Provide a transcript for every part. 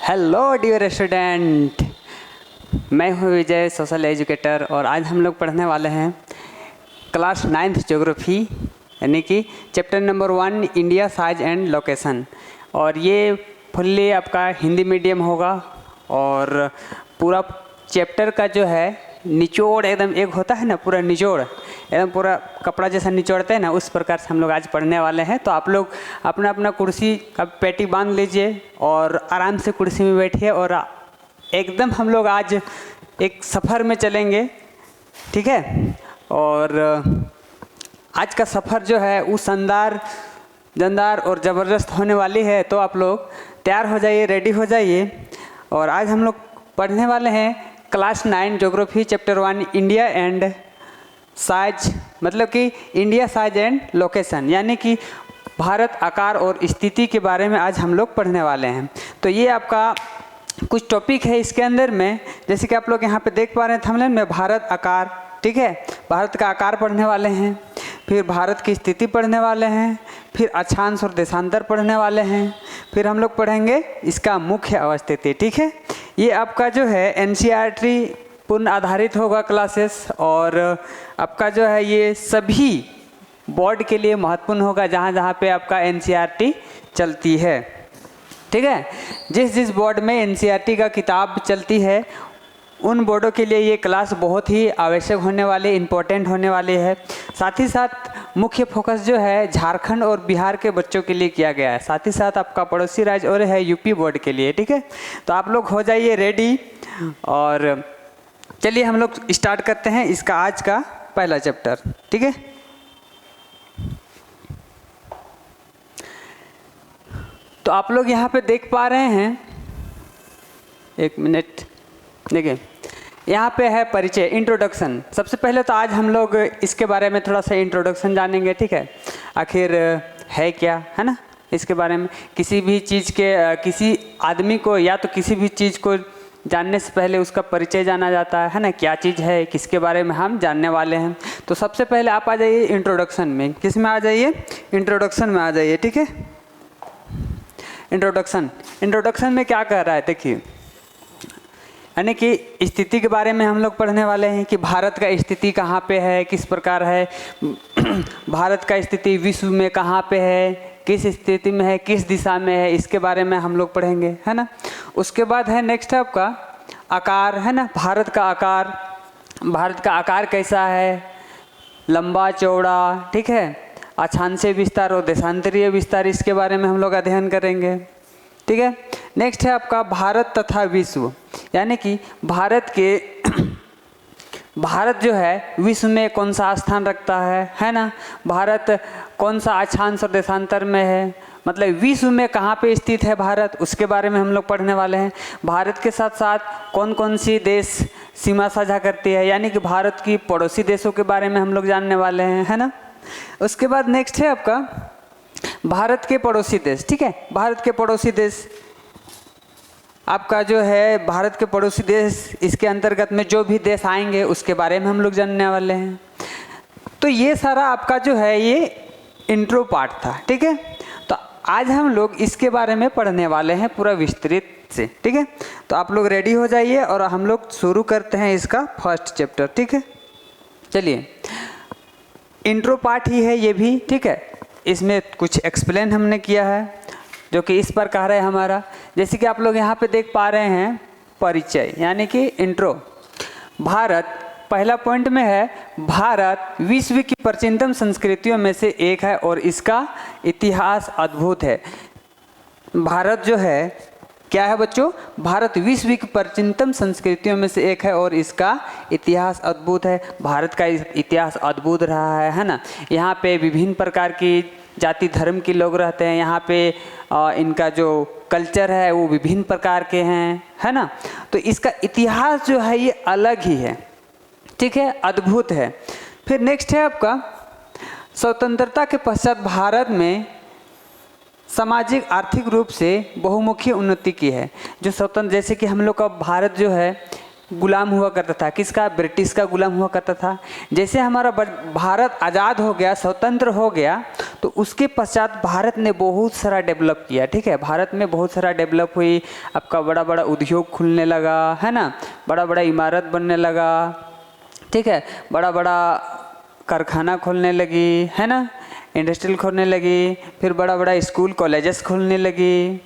Hello dear student, मैं हूं विजय, social educator. और आज हम लोग पढ़ने वाले हैं क्लास 9th ज्योग्राफी, यानी कि chapter number 1 India size and location. और ये फुल्ली आपका हिंदी मीडियम होगा। और पूरा चैप्टर का जो है निचोड़ एकदम एक होता है ना, पूरा निचोड़ एकदम पूरा कपड़ा जैसा निचोड़ते हैं ना, उस प्रकार से हम लोग आज पढ़ने वाले हैं। तो आप लोग अपना अपना कुर्सी का पेटी बांध लीजिए और आराम से कुर्सी में बैठिए। और एकदम हम लोग आज एक सफ़र में चलेंगे, ठीक है। और आज का सफ़र जो है वो शानदार, जानदार और ज़बरदस्त होने वाली है। तो आप लोग तैयार हो जाइए, रेडी हो जाइए। और आज हम लोग पढ़ने वाले हैं class 9 geography chapter 1 India and size, मतलब कि इंडिया साइज एंड लोकेशन, यानी कि भारत, आकार और स्थिति के बारे में आज हम लोग पढ़ने वाले हैं। तो ये आपका कुछ टॉपिक है इसके अंदर में, जैसे कि आप लोग यहाँ पे देख पा रहे हैं थंबनेल में, भारत आकार, ठीक है। भारत का आकार पढ़ने वाले हैं, फिर भारत की स्थिति पढ़ने वाले हैं, फिर अक्षांश और देशांतर पढ़ने वाले हैं, फिर हम लोग पढ़ेंगे इसका मुख्य अवस्थिति, ठीक है। ये आपका जो है एनसीईआरटी पूर्ण आधारित होगा क्लासेस। और आपका जो है ये सभी बोर्ड के लिए महत्वपूर्ण होगा जहाँ जहाँ पे आपका एनसीईआरटी चलती है, ठीक है। जिस जिस बोर्ड में एनसीईआरटी का किताब चलती है उन बोर्डों के लिए ये क्लास बहुत ही आवश्यक होने वाली, इम्पोर्टेंट होने वाली है। साथ ही साथ मुख्य फोकस जो है झारखंड और बिहार के बच्चों के लिए किया गया है, साथ ही साथ आपका पड़ोसी राज्य और है यूपी बोर्ड के लिए, ठीक है। तो आप लोग हो जाइए रेडी। और चलिए हम लोग स्टार्ट करते हैं इसका आज का पहला चैप्टर, ठीक है। तो आप लोग यहाँ पे देख पा रहे हैं, एक मिनट देखिए, यहाँ पे है परिचय, इंट्रोडक्शन। सबसे पहले तो आज हम लोग इसके बारे में थोड़ा सा इंट्रोडक्शन जानेंगे, ठीक है। आखिर है क्या, है ना, इसके बारे में किसी भी चीज़ के, किसी आदमी को या तो किसी भी चीज़ को जानने से पहले उसका परिचय जाना जाता है ना, क्या चीज़ है, किसके बारे में हम जानने वाले हैं। तो सबसे पहले आप आ जाइए इंट्रोडक्शन में। किस में आ जाइए? इंट्रोडक्शन में आ जाइए, ठीक है। इंट्रोडक्शन में क्या कह रहा है, देखिए, यानी कि स्थिति के बारे में हम लोग पढ़ने वाले हैं कि भारत का स्थिति कहाँ पे है, किस प्रकार है, भारत का स्थिति विश्व में कहाँ पे है, किस स्थिति में है, किस दिशा में है, इसके बारे में हम लोग पढ़ेंगे, है ना। उसके बाद है नेक्स्ट है आपका आकार, है ना। भारत का आकार कैसा है, लंबा चौड़ा, ठीक है। अक्षांशीय विस्तार और देशांतरीय विस्तार, इसके बारे में हम लोग अध्ययन करेंगे, ठीक है। नेक्स्ट है आपका भारत तथा विश्व, यानी कि भारत जो है विश्व में कौन सा स्थान रखता है ना। भारत कौन सा अक्षांश और देशांतर में है, मतलब विश्व में कहाँ पे स्थित है भारत, उसके बारे में हम लोग पढ़ने वाले हैं। भारत के साथ साथ कौन कौन सी देश सीमा साझा करती है, यानी कि भारत की पड़ोसी देशों के बारे में हम लोग जानने वाले हैं, है ना। उसके बाद नेक्स्ट है आपका भारत के पड़ोसी देश, ठीक है। भारत के पड़ोसी देश आपका जो है भारत के पड़ोसी देश, इसके अंतर्गत में जो भी देश आएंगे उसके बारे में हम लोग जानने वाले हैं। तो ये सारा आपका जो है ये इंट्रो पार्ट था, ठीक है। तो आज हम लोग इसके बारे में पढ़ने वाले हैं पूरा विस्तृत से, ठीक है। तो आप लोग रेडी हो जाइए और हम लोग शुरू करते हैं इसका फर्स्ट चैप्टर, ठीक है। चलिए, इंट्रो पार्ट ही है ये भी, ठीक है। इसमें कुछ एक्सप्लेन हमने किया है जो कि इस पर कह रहे हैं हमारा, जैसे कि आप लोग यहाँ पे देख पा रहे हैं परिचय, यानी कि इंट्रो। भारत पहला पॉइंट में है, भारत विश्व की प्राचीनतम संस्कृतियों में से एक है और इसका इतिहास अद्भुत है। भारत जो है क्या है बच्चों? भारत विश्व की प्राचीनतम संस्कृतियों में से एक है और इसका इतिहास अद्भुत है। भारत का इतिहास अद्भुत रहा है ना। यहाँ पे विभिन्न प्रकार की जाति धर्म के लोग रहते हैं, यहाँ पे इनका जो कल्चर है वो विभिन्न प्रकार के हैं, है ना। तो इसका इतिहास जो है ये अलग ही है, ठीक है, अद्भुत है। फिर नेक्स्ट है आपका स्वतंत्रता के पश्चात भारत में सामाजिक आर्थिक रूप से बहुमुखी उन्नति की है। जो स्वतंत्र, जैसे कि हम लोग का भारत जो है गुलाम हुआ करता था, किसका? ब्रिटिश का गुलाम हुआ करता था। जैसे हमारा भारत आज़ाद हो गया, स्वतंत्र हो गया, तो उसके पश्चात भारत ने बहुत सारा डेवलप किया, ठीक है। भारत में बहुत सारा डेवलप हुई, आपका बड़ा बड़ा उद्योग खुलने लगा, है ना, बड़ा बड़ा इमारत बनने लगा, ठीक है, बड़ा बड़ा कारखाना खोलने लगी, है ना, इंडस्ट्रियल खोलने लगी, फिर बड़ा बड़ा स्कूल कॉलेजेस खोलने लगी,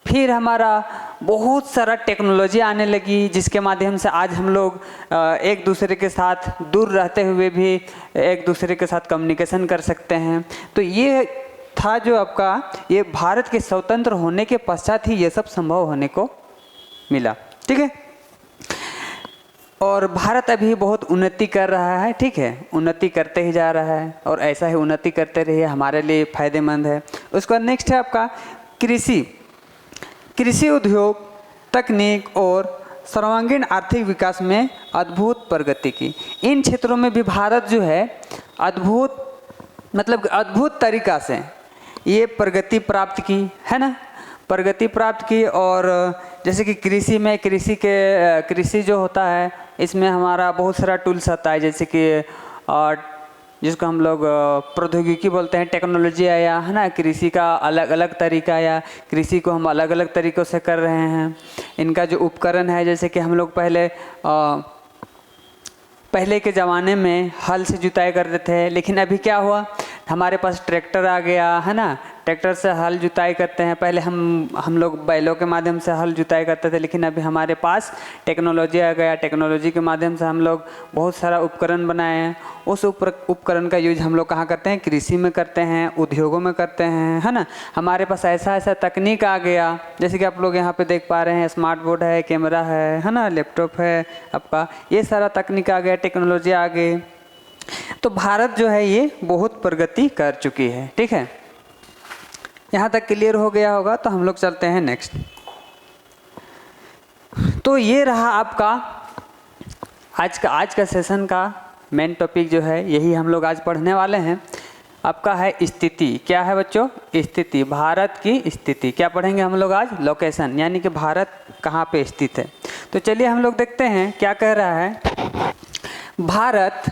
फिर हमारा बहुत सारा टेक्नोलॉजी आने लगी, जिसके माध्यम से आज हम लोग एक दूसरे के साथ दूर रहते हुए भी एक दूसरे के साथ कम्युनिकेशन कर सकते हैं। तो ये था जो आपका ये भारत के स्वतंत्र होने के पश्चात ही ये सब संभव होने को मिला, ठीक है। और भारत अभी बहुत उन्नति कर रहा है, ठीक है, उन्नति करते ही जा रहा है और ऐसा ही उन्नति करते रहिए, हमारे लिए फ़ायदेमंद है। उसके बाद नेक्स्ट है आपका कृषि उद्योग, तकनीक और सर्वांगीण आर्थिक विकास में अद्भुत प्रगति की। इन क्षेत्रों में भी भारत जो है अद्भुत तरीक़ा से ये प्रगति प्राप्त की, है ना, प्रगति प्राप्त की। और जैसे कि कृषि जो होता है, इसमें हमारा बहुत सारा टूल्स आता है, जैसे कि जिसको हम लोग प्रौद्योगिकी बोलते हैं, टेक्नोलॉजी आया, है ना, कृषि का अलग अलग तरीका आया, कृषि को हम अलग अलग तरीक़ों से कर रहे हैं। इनका जो उपकरण है, जैसे कि हम लोग पहले के ज़माने में हल से जुताई करते थे, लेकिन अभी क्या हुआ, हमारे पास ट्रैक्टर आ गया, है ना, ट्रैक्टर से हल जुताई करते हैं। पहले हम लोग बैलों के माध्यम से हल जुताई करते थे, लेकिन अभी हमारे पास टेक्नोलॉजी आ गया, टेक्नोलॉजी के माध्यम से हम लोग बहुत सारा उपकरण बनाए हैं। उस उपकरण का यूज हम लोग कहाँ करते हैं, कृषि में करते हैं, उद्योगों में करते हैं, है ना। हमारे पास ऐसा तकनीक आ गया, जैसे कि आप लोग यहाँ पे देख पा रहे हैं, स्मार्ट बोर्ड है, कैमरा है ना, लैपटॉप है आपका, ये सारा तकनीक आ गया, टेक्नोलॉजी आ गई। तो भारत जो है ये बहुत प्रगति कर चुकी है, ठीक है। यहाँ तक क्लियर हो गया होगा, तो हम लोग चलते हैं नेक्स्ट। तो ये रहा आपका आज का सेशन का मेन टॉपिक जो है, यही हम लोग आज पढ़ने वाले हैं। आपका है स्थिति। क्या है बच्चों? स्थिति, भारत की स्थिति। क्या पढ़ेंगे हम लोग आज? लोकेशन, यानी कि भारत कहाँ पे स्थित है। तो चलिए हम लोग देखते हैं क्या कह रहा है। भारत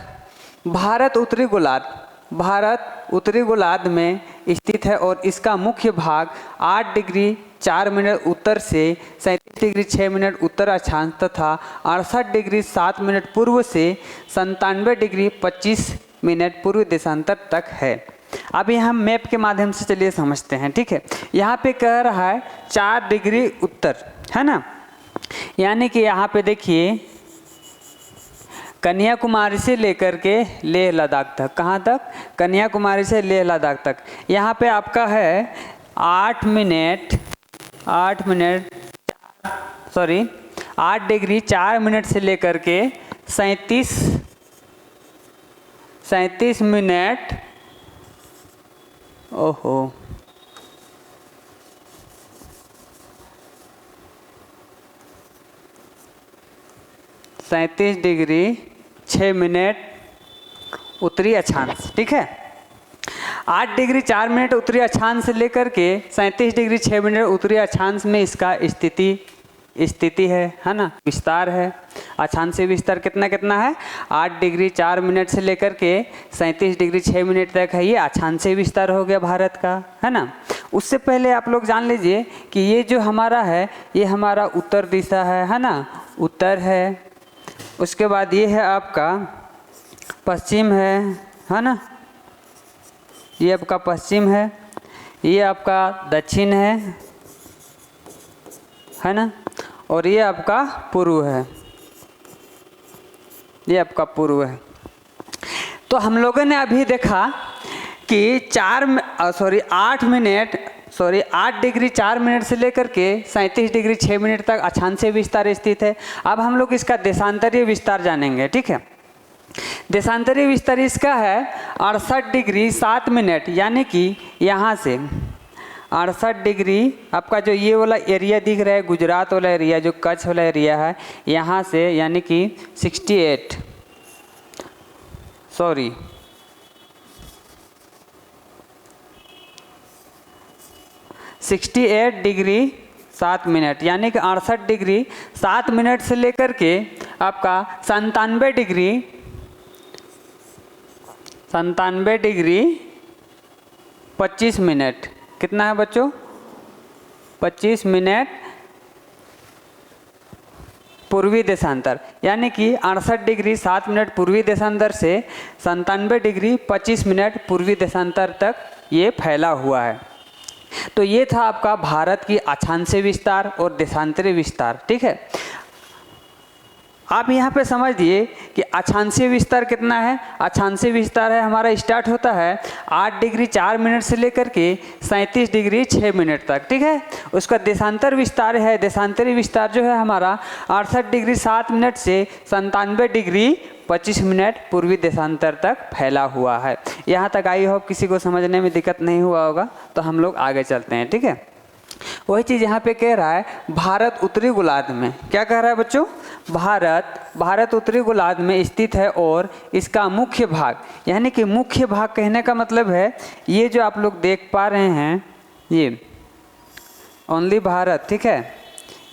उत्तरी गोलार्ध में स्थित है और इसका मुख्य भाग 8 डिग्री 4 मिनट उत्तर से 37 डिग्री 6 मिनट उत्तर अक्षांश तथा 68 डिग्री 7 मिनट पूर्व से 97 डिग्री 25 मिनट पूर्व देशांतर तक है। अभी हम मैप के माध्यम से चलिए समझते हैं, ठीक है। यहाँ पे कह रहा है 4 डिग्री उत्तर, है ना, यानी कि यहाँ पे देखिए कन्याकुमारी से लेकर के लेह लद्दाख तक। कहाँ तक? कन्याकुमारी से लेह लद्दाख तक। यहाँ पे आपका है 8 डिग्री 4 मिनट से लेकर के 37 मिनट, ओहो, 37 डिग्री 6 मिनट उत्तरी अक्षांश, ठीक है। 8 डिग्री 4 मिनट उत्तरी अक्षांश से लेकर के 37 डिग्री 6 मिनट उत्तरी अक्षांश में इसका स्थिति है ना, विस्तार है। अक्षांश से विस्तार कितना है? 8 डिग्री 4 मिनट से लेकर के 37 डिग्री 6 मिनट तक है, ये अक्षांश से विस्तार हो गया भारत का, है ना। उससे पहले आप लोग जान लीजिए कि ये जो हमारा है, ये हमारा उत्तर दिशा है ना, उत्तर है। उसके बाद ये है आपका पश्चिम है ना, ये आपका पश्चिम है, ये आपका दक्षिण है ना, और ये आपका पूर्व है, ये आपका पूर्व है। तो हम लोगों ने अभी देखा कि 8 डिग्री 4 मिनट से लेकर के 37 डिग्री 6 मिनट तक अक्षांशीय विस्तार स्थित है। अब हम लोग इसका देशांतरीय विस्तार जानेंगे, ठीक है। देशांतरीय विस्तार इसका है 68 डिग्री 7 मिनट, यानी कि यहाँ से 68 डिग्री, आपका जो ये वाला एरिया दिख रहा है, गुजरात वाला एरिया, जो कच्छ वाला एरिया है, यहाँ से यानी कि 68 डिग्री 7 मिनट, यानी कि 68 डिग्री 7 मिनट से लेकर के आपका 97 डिग्री 25 मिनट, कितना है बच्चों, 25 मिनट पूर्वी देशांतर, यानी कि 68 डिग्री 7 मिनट पूर्वी देशांतर से 97 डिग्री 25 मिनट पूर्वी देशांतर तक ये फैला हुआ है। तो ये था आपका भारत की अक्षांशीय विस्तार और देशांतरीय विस्तार। ठीक है, आप यहाँ पे समझिए कि अक्षांशीय विस्तार कितना है। अक्षांशीय विस्तार है हमारा, स्टार्ट होता है 8 डिग्री 4 मिनट से लेकर के 37 डिग्री 6 मिनट तक। ठीक है, उसका देशांतर विस्तार है, देशांतरीय विस्तार जो है हमारा 68 डिग्री 7 मिनट से 97 डिग्री 25 मिनट पूर्वी देशांतर तक फैला हुआ है। यहाँ तक आई होप किसी को समझने में दिक्कत नहीं हुआ होगा। तो हम लोग आगे चलते हैं। ठीक है, वही चीज़ यहाँ पे कह रहा है, भारत उत्तरी गोलार्ध में, क्या कह रहा है बच्चों, भारत उत्तरी गोलार्ध में स्थित है और इसका मुख्य भाग, यानी कि मुख्य भाग कहने का मतलब है ये जो आप लोग देख पा रहे हैं ये ओनली भारत। ठीक है,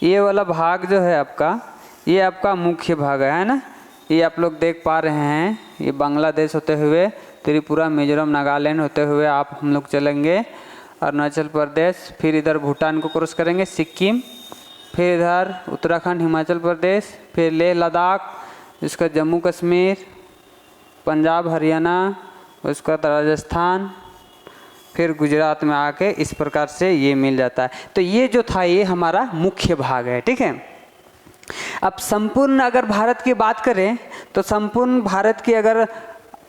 ये वाला भाग जो है आपका, ये आपका मुख्य भाग है ना। ये आप लोग देख पा रहे हैं, ये बांग्लादेश होते हुए त्रिपुरा, मिजोरम, नागालैंड होते हुए आप हम लोग चलेंगे अरुणाचल प्रदेश, फिर इधर भूटान को क्रॉस करेंगे, सिक्किम, फिर इधर उत्तराखंड, हिमाचल प्रदेश, फिर लेह लद्दाख, इसका जम्मू कश्मीर, पंजाब, हरियाणा, उसका राजस्थान, फिर गुजरात में आके इस प्रकार से ये मिल जाता है। तो ये जो था ये हमारा मुख्य भाग है। ठीक है, अब संपूर्ण अगर भारत की बात करें तो संपूर्ण भारत की अगर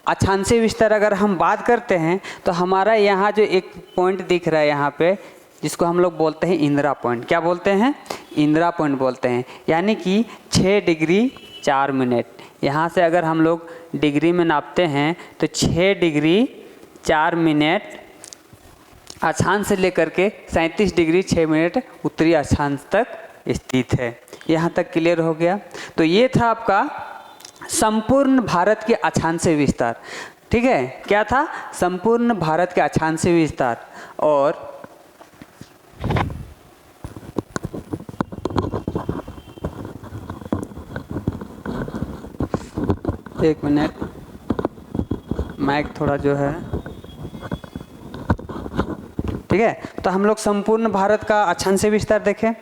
अक्षांशीय विस्तार अगर हम बात करते हैं तो हमारा यहाँ जो एक पॉइंट दिख रहा है यहाँ पे, जिसको हम लोग बोलते हैं इंदिरा पॉइंट। क्या बोलते हैं, इंदिरा पॉइंट बोलते हैं, यानी कि 6 डिग्री 4 मिनट। यहाँ से अगर हम लोग डिग्री में नापते हैं तो 6 डिग्री 4 मिनट अक्षांश से लेकर के 37 डिग्री 6 मिनट उत्तरी अक्षांश तक स्थित है। यहाँ तक क्लियर हो गया। तो ये था आपका संपूर्ण भारत के अक्षांशीय विस्तार। ठीक है, क्या था, संपूर्ण भारत के अक्षांशीय विस्तार। और एक मिनट, माइक थोड़ा जो है, ठीक है। तो हम लोग संपूर्ण भारत का अक्षांशीय विस्तार देखें।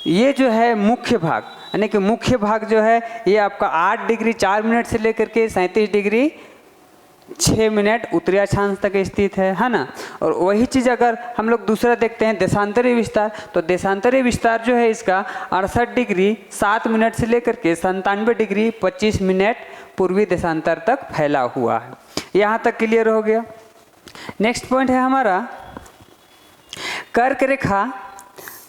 ये जो है मुख्य भाग, यानी कि मुख्य भाग जो है ये आपका 8 डिग्री 4 मिनट से लेकर के 37 डिग्री 6 मिनट उत्तरी अक्षांश तक स्थित है ना। और वही चीज़ अगर हम लोग दूसरा देखते हैं देशांतरीय विस्तार, तो देशांतरीय विस्तार जो है इसका 68 डिग्री 7 मिनट से लेकर के 97 डिग्री 25 मिनट पूर्वी देशांतर तक फैला हुआ है। यहाँ तक क्लियर हो गया। नेक्स्ट पॉइंट है हमारा कर्क रेखा।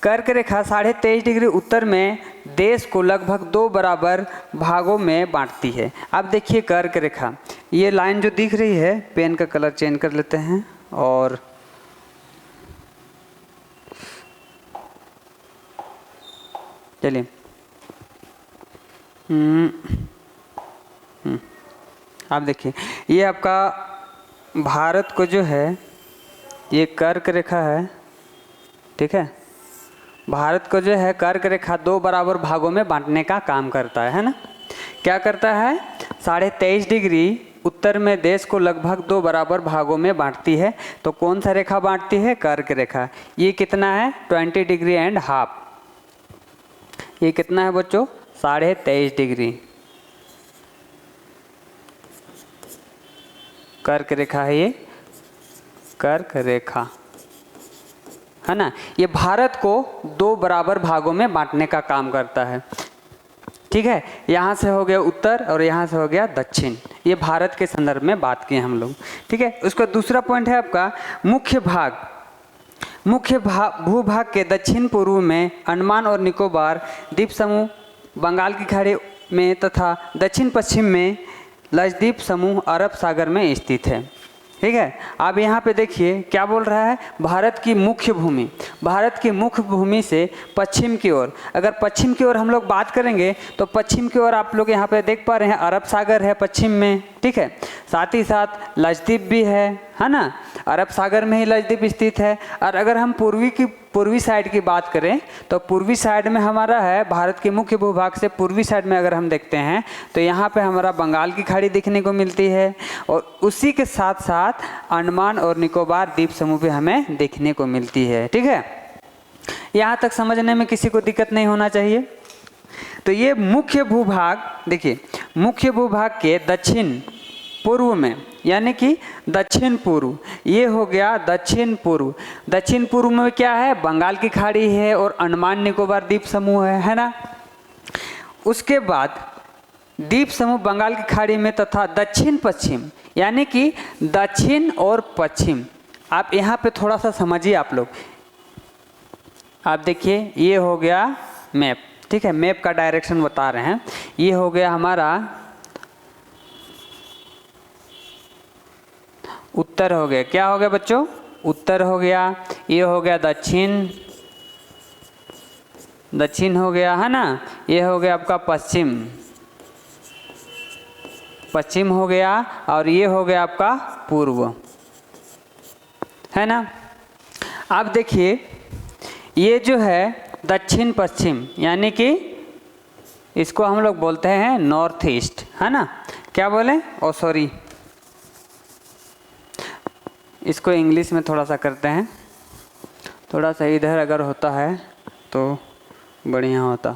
कर्क रेखा 23.5 डिग्री उत्तर में देश को लगभग 2 बराबर भागों में बांटती है। अब देखिए कर्क रेखा, ये लाइन जो दिख रही है, पेन का कलर चेंज कर लेते हैं और चलिए आप देखिए ये आपका भारत को जो है ये कर्क रेखा है। ठीक है, भारत को जो है कर्क रेखा 2 बराबर भागों में बांटने का काम करता है ना। क्या करता है, 23.5 डिग्री उत्तर में देश को लगभग 2 बराबर भागों में बांटती है। तो कौन सा रेखा बांटती है, कर्क रेखा। ये कितना है, 20 डिग्री एंड हाफ। ये कितना है बच्चों, 23.5 डिग्री कर्क रेखा है, ये कर्क रेखा है ना। ये भारत को 2 बराबर भागों में बांटने का काम करता है। ठीक है, यहाँ से हो गया उत्तर और यहाँ से हो गया दक्षिण। ये भारत के संदर्भ में बात की हम लोग। ठीक है, उसका दूसरा पॉइंट है आपका मुख्य भाग। मुख्य भूभाग के दक्षिण पूर्व में अंडमान और निकोबार द्वीप समूह, बंगाल की खाड़ी में तथा दक्षिण पश्चिम में लक्षद्वीप समूह अरब सागर में स्थित है। ठीक है, अब यहाँ पे देखिए क्या बोल रहा है, भारत की मुख्य भूमि। भारत की मुख्य भूमि से पश्चिम की ओर, अगर पश्चिम की ओर हम लोग बात करेंगे तो पश्चिम की ओर आप लोग यहाँ पे देख पा रहे हैं अरब सागर है पश्चिम में। ठीक है, साथ ही साथ लक्षद्वीप भी है ना। अरब सागर में ही लक्षद्वीप स्थित है। और अगर हम पूर्वी साइड की बात करें तो पूर्वी साइड में हमारा है, भारत के मुख्य भूभाग से पूर्वी साइड में अगर हम देखते हैं तो यहाँ पे हमारा बंगाल की खाड़ी देखने को मिलती है, और उसी के साथ साथ अंडमान और निकोबार द्वीप समूह भी हमें देखने को मिलती है। ठीक है, यहाँ तक समझने में किसी को दिक्कत नहीं होना चाहिए। तो ये मुख्य भूभाग, देखिए मुख्य भूभाग के दक्षिण पूर्व में, यानी कि दक्षिण पूर्व, ये हो गया दक्षिण पूर्व। दक्षिण पूर्व में क्या है, बंगाल की खाड़ी है और अंडमान निकोबार द्वीप समूह है ना। उसके बाद द्वीप समूह बंगाल की खाड़ी में तथा दक्षिण पश्चिम, यानी कि दक्षिण और पश्चिम। आप यहाँ पे थोड़ा सा समझिए आप लोग। आप देखिए ये हो गया मैप, ठीक है, मैप का डायरेक्शन बता रहे हैं। ये हो गया हमारा उत्तर हो गया, क्या हो गया बच्चों, उत्तर हो गया। ये हो गया दक्षिण, दक्षिण हो गया है ना। ये हो गया आपका पश्चिम, पश्चिम हो गया। और ये हो गया आपका पूर्व, है ना। आप देखिए ये जो है दक्षिण पश्चिम, यानी कि इसको हम लोग बोलते हैं नॉर्थ ईस्ट, है ना। क्या बोले, ओ सॉरी, इसको इंग्लिश में थोड़ा सा करते हैं, थोड़ा सा इधर अगर होता है तो बढ़िया होता।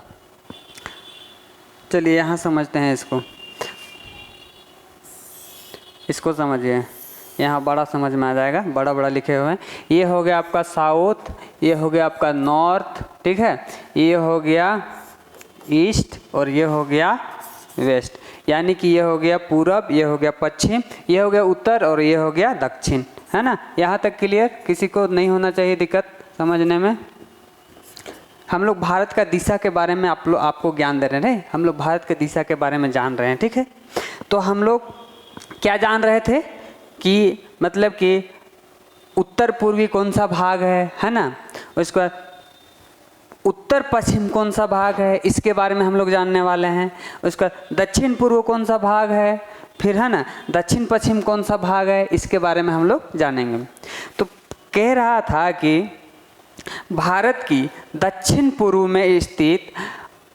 चलिए यहाँ समझते हैं इसको समझिए, यहाँ बड़ा समझ में आ जाएगा, बड़ा बड़ा लिखे हुए हैं। ये हो गया आपका साउथ, ये हो गया आपका नॉर्थ, ठीक है, ये हो गया ईस्ट और ये हो गया वेस्ट, यानी कि ये हो गया पूरब, ये हो गया पश्चिम, ये हो गया उत्तर और ये हो गया दक्षिण, है ना। यहाँ तक क्लियर, किसी को नहीं होना चाहिए दिक्कत समझने में। हम लोग भारत का दिशा के बारे में आपको ज्ञान दे रहे हैं, हम लोग भारत के दिशा के बारे में जान रहे हैं, ठीक है। तो हम लोग क्या जान रहे थे कि मतलब कि उत्तर पूर्वी कौन सा भाग है ना। उसके बाद उत्तर पश्चिम कौन सा भाग है, इसके बारे में हम लोग जानने वाले हैं। उसके बाद दक्षिण पूर्व कौन सा भाग है, फिर है ना दक्षिण पश्चिम कौन सा भाग है, इसके बारे में हम लोग जानेंगे। तो कह रहा था कि भारत की दक्षिण पूर्व में स्थित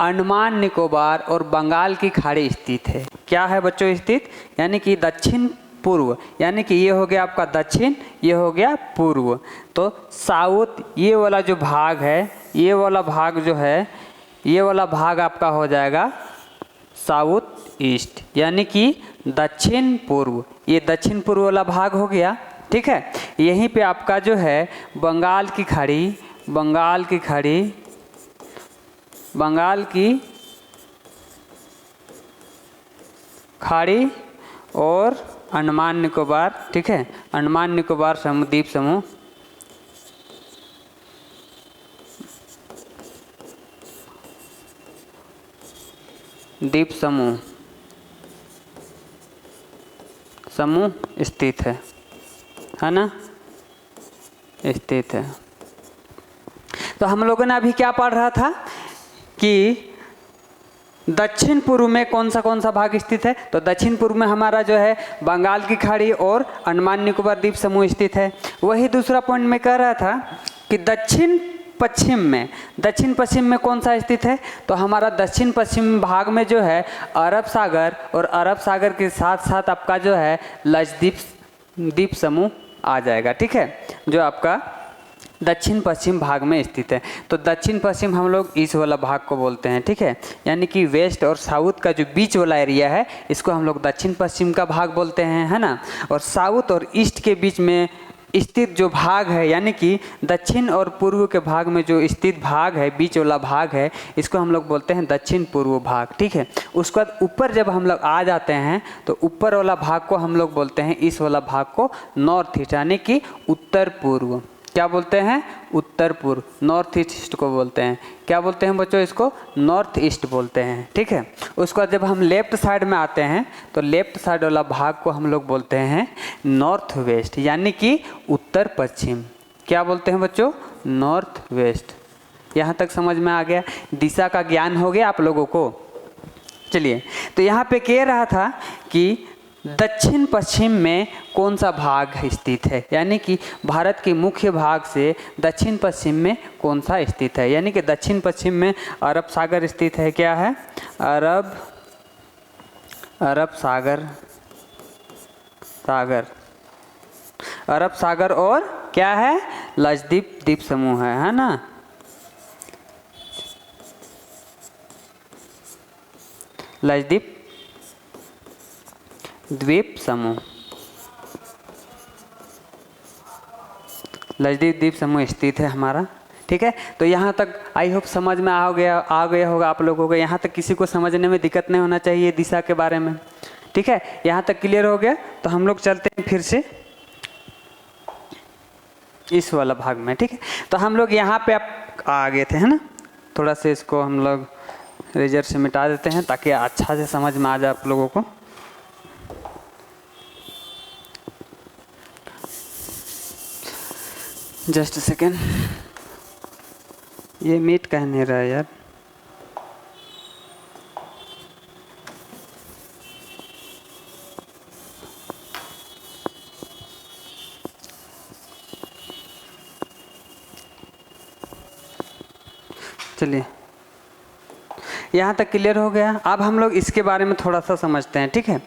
अंडमान निकोबार और बंगाल की खाड़ी स्थित है। क्या है बच्चों स्थित, यानी कि दक्षिण पूर्व, यानी कि ये हो गया आपका दक्षिण, ये हो गया पूर्व। तो साउथ ये वाला जो भाग है, ये वाला भाग जो है, ये वाला भाग आपका हो जाएगा साउथ ईस्ट, यानी कि दक्षिण पूर्व। ये दक्षिण पूर्व वाला भाग हो गया, ठीक है। यहीं पे आपका जो है बंगाल की खाड़ी, बंगाल की खाड़ी, बंगाल की खाड़ी और अंडमान निकोबार, ठीक है, अंडमान निकोबार समूह द्वीप समूह, द्वीप समूह स्थित है ना, स्थित है। तो हम लोगों ने अभी क्या पढ़ रहा था कि दक्षिण पूर्व में कौन सा भाग स्थित है। तो दक्षिण पूर्व में हमारा जो है बंगाल की खाड़ी और अंडमान निकोबार द्वीप समूह स्थित है। वही दूसरा पॉइंट में कह रहा था कि दक्षिण पश्चिम में कौन सा स्थित है। तो हमारा दक्षिण पश्चिम भाग में जो है अरब सागर, और अरब सागर के साथ साथ आपका जो है लक्षद्वीप द्वीप समूह आ जाएगा, ठीक है, जो आपका दक्षिण पश्चिम भाग में स्थित है। तो दक्षिण पश्चिम हम लोग इस वाला भाग को बोलते हैं, ठीक है, यानी कि वेस्ट और साउथ का जो बीच वाला एरिया है इसको हम लोग दक्षिण पश्चिम का भाग बोलते हैं, है ना। और साउथ और ईस्ट के बीच में स्थित जो भाग है, यानी कि दक्षिण और पूर्व के भाग में जो स्थित भाग है, बीच वाला भाग है, इसको हम लोग बोलते हैं दक्षिण पूर्व भाग, ठीक है। उसके बाद ऊपर जब हम लोग आ जाते हैं तो ऊपर वाला भाग को हम लोग बोलते हैं, इस वाला भाग को नॉर्थ ईस्ट, यानी कि उत्तर पूर्व। क्या बोलते हैं, उत्तर पूर्व, नॉर्थ ईस्ट को बोलते हैं। क्या बोलते हैं बच्चों, इसको नॉर्थ ईस्ट बोलते हैं, ठीक है। उसके बाद जब हम लेफ्ट साइड में आते हैं तो लेफ्ट साइड वाला भाग को हम लोग बोलते हैं नॉर्थ वेस्ट, यानी कि उत्तर पश्चिम। क्या बोलते हैं बच्चों, नॉर्थ वेस्ट। यहाँ तक समझ में आ गया, दिशा का ज्ञान हो गया आप लोगों को। चलिए, तो यहाँ पे कह रहा था कि दक्षिण पश्चिम में कौन सा भाग स्थित है, यानी कि भारत के मुख्य भाग से दक्षिण पश्चिम में कौन सा स्थित है, यानी कि दक्षिण पश्चिम में अरब सागर स्थित है। क्या है? अरब सागर और क्या है? लक्षद्वीप द्वीप समूह है ना। लक्षद्वीप द्वीप समूह, लक्षद्वीप द्वीप समूह स्थित है हमारा। ठीक है, तो यहाँ तक आई होप समझ में आ गया होगा आप लोगों को। यहाँ तक किसी को समझने में दिक्कत नहीं होना चाहिए दिशा के बारे में। ठीक है, यहाँ तक क्लियर हो गया। तो हम लोग चलते हैं फिर से इस वाला भाग में। ठीक है, तो हम लोग यहाँ पे आप आ गए थे, है ना। थोड़ा सा इसको हम लोग रेजर से मिटा देते हैं ताकि अच्छा से समझ में आ जाए आप लोगों को। जस्ट सेकेंड, ये मीट कह नहीं रहा है यार। चलिए, यहाँ तक क्लियर हो गया। अब हम लोग इसके बारे में थोड़ा सा समझते हैं। ठीक है,